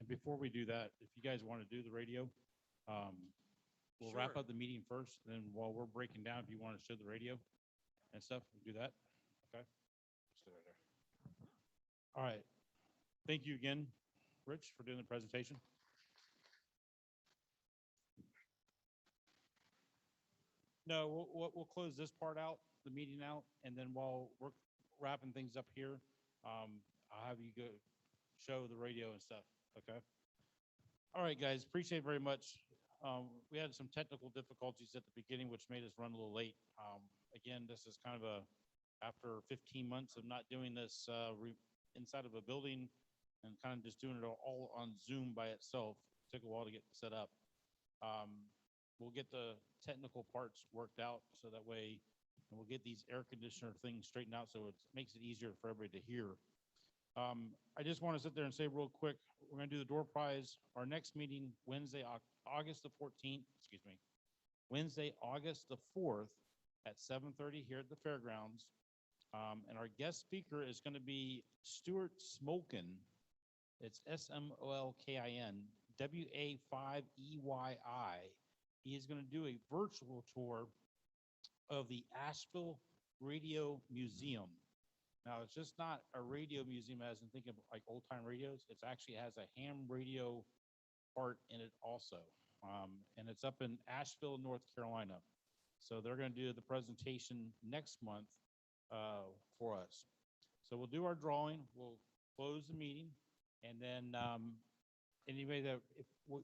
And before we do that, if you guys want to do the radio, we'll wrap Sure. up the meeting first. Then while we're breaking down, if you want to show the radio and stuff, we'll do that. Okay. Stay right there. All right. Thank you again, Rich, for doing the presentation. No, we'll close this part out, the meeting out, and then while we're wrapping things up here, I'll have you go show the radio and stuff, okay? All right, guys, appreciate it very much. We had some technical difficulties at the beginning, which made us run a little late. Again, this is kind of after 15 months of not doing this inside of a building and kind of just doing it all on Zoom by itself. It took a while to get set up. We'll get the technical parts worked out so that way, and we'll get these air conditioner things straightened out so it makes it easier for everybody to hear. I just want to sit there and say real quick, we're going to do the door prize. Our next meeting, Wednesday, August the 14th, excuse me, Wednesday, August the 4th at 7:30 here at the fairgrounds. And our guest speaker is going to be Stuart Smolkin. It's Smolkin, WA5EYI. He is going to do a virtual tour of the Asheville Radio Museum. Now, it's just not a radio museum as in thinking of like old time radios. It actually has a ham radio part in it also. And it's up in Asheville, North Carolina. So they're going to do the presentation next month for us. So we'll do our drawing, we'll close the meeting, and then anybody that,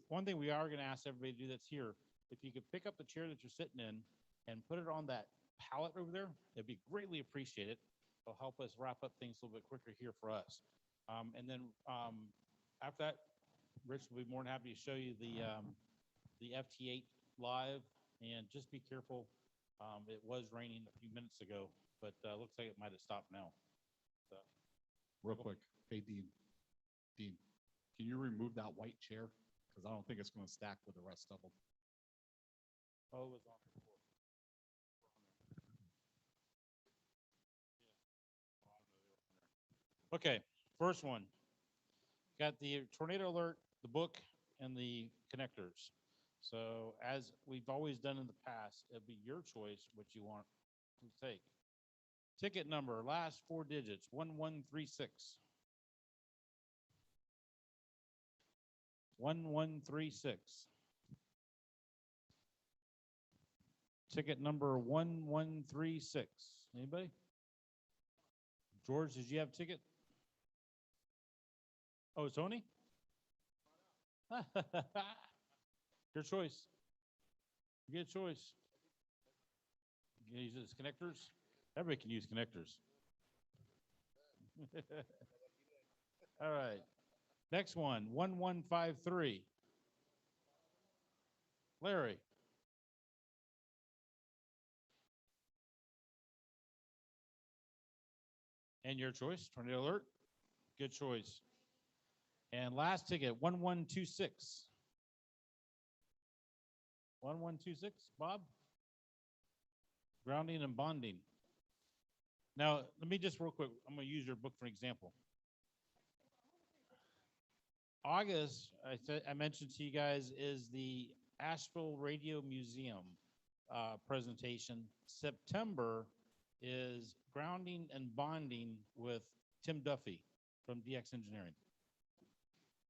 one thing we are going to ask everybody to do that's here, if you could pick up the chair that you're sitting in and put it on that pallet over there, it'd be greatly appreciated. It'll help us wrap up things a little bit quicker here for us. And then after that, Rich will be more than happy to show you the FT8 live, and just be careful. It was raining a few minutes ago, but looks like it might have stopped now. So. Real quick, hey, Dean, can you remove that white chair? Because I don't think it's going to stack with the rest of them. Oh, it was on before. Okay, first one. Got the tornado alert, the book, and the connectors. So as we've always done in the past, it'll be your choice what you want to take. Ticket number, last four digits, 1136. 1136. Ticket number 1136. Anybody? George, did you have a ticket? Oh, Tony? Your choice. You get a choice. You can use this connectors. Everybody can use connectors. All right. Next one, 1153. Larry. And your choice, tornado alert. Good choice. And last ticket, 1126. 1126, Bob? Grounding and bonding. Now, let me just real quick, I'm going to use your book for an example. August, I mentioned to you guys, is the Asheville Radio Museum presentation. September is grounding and bonding with Tim Duffy from DX Engineering.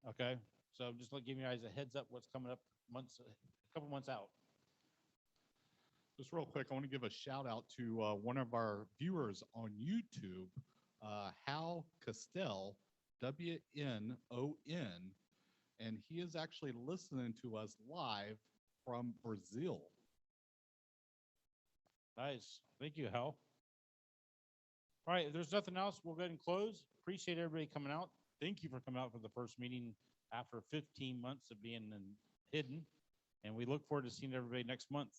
Okay, so just to give you guys a heads up what's coming up months, a couple months out. Just real quick, I want to give a shout out to one of our viewers on YouTube, Hal Castell, WNON, and he is actually listening to us live from Brazil. Nice. Thank you, Hal. All right, if there's nothing else, we'll go ahead and close. Appreciate everybody coming out. Thank you for coming out for the first meeting after 15 months of being hidden. And we look forward to seeing everybody next month.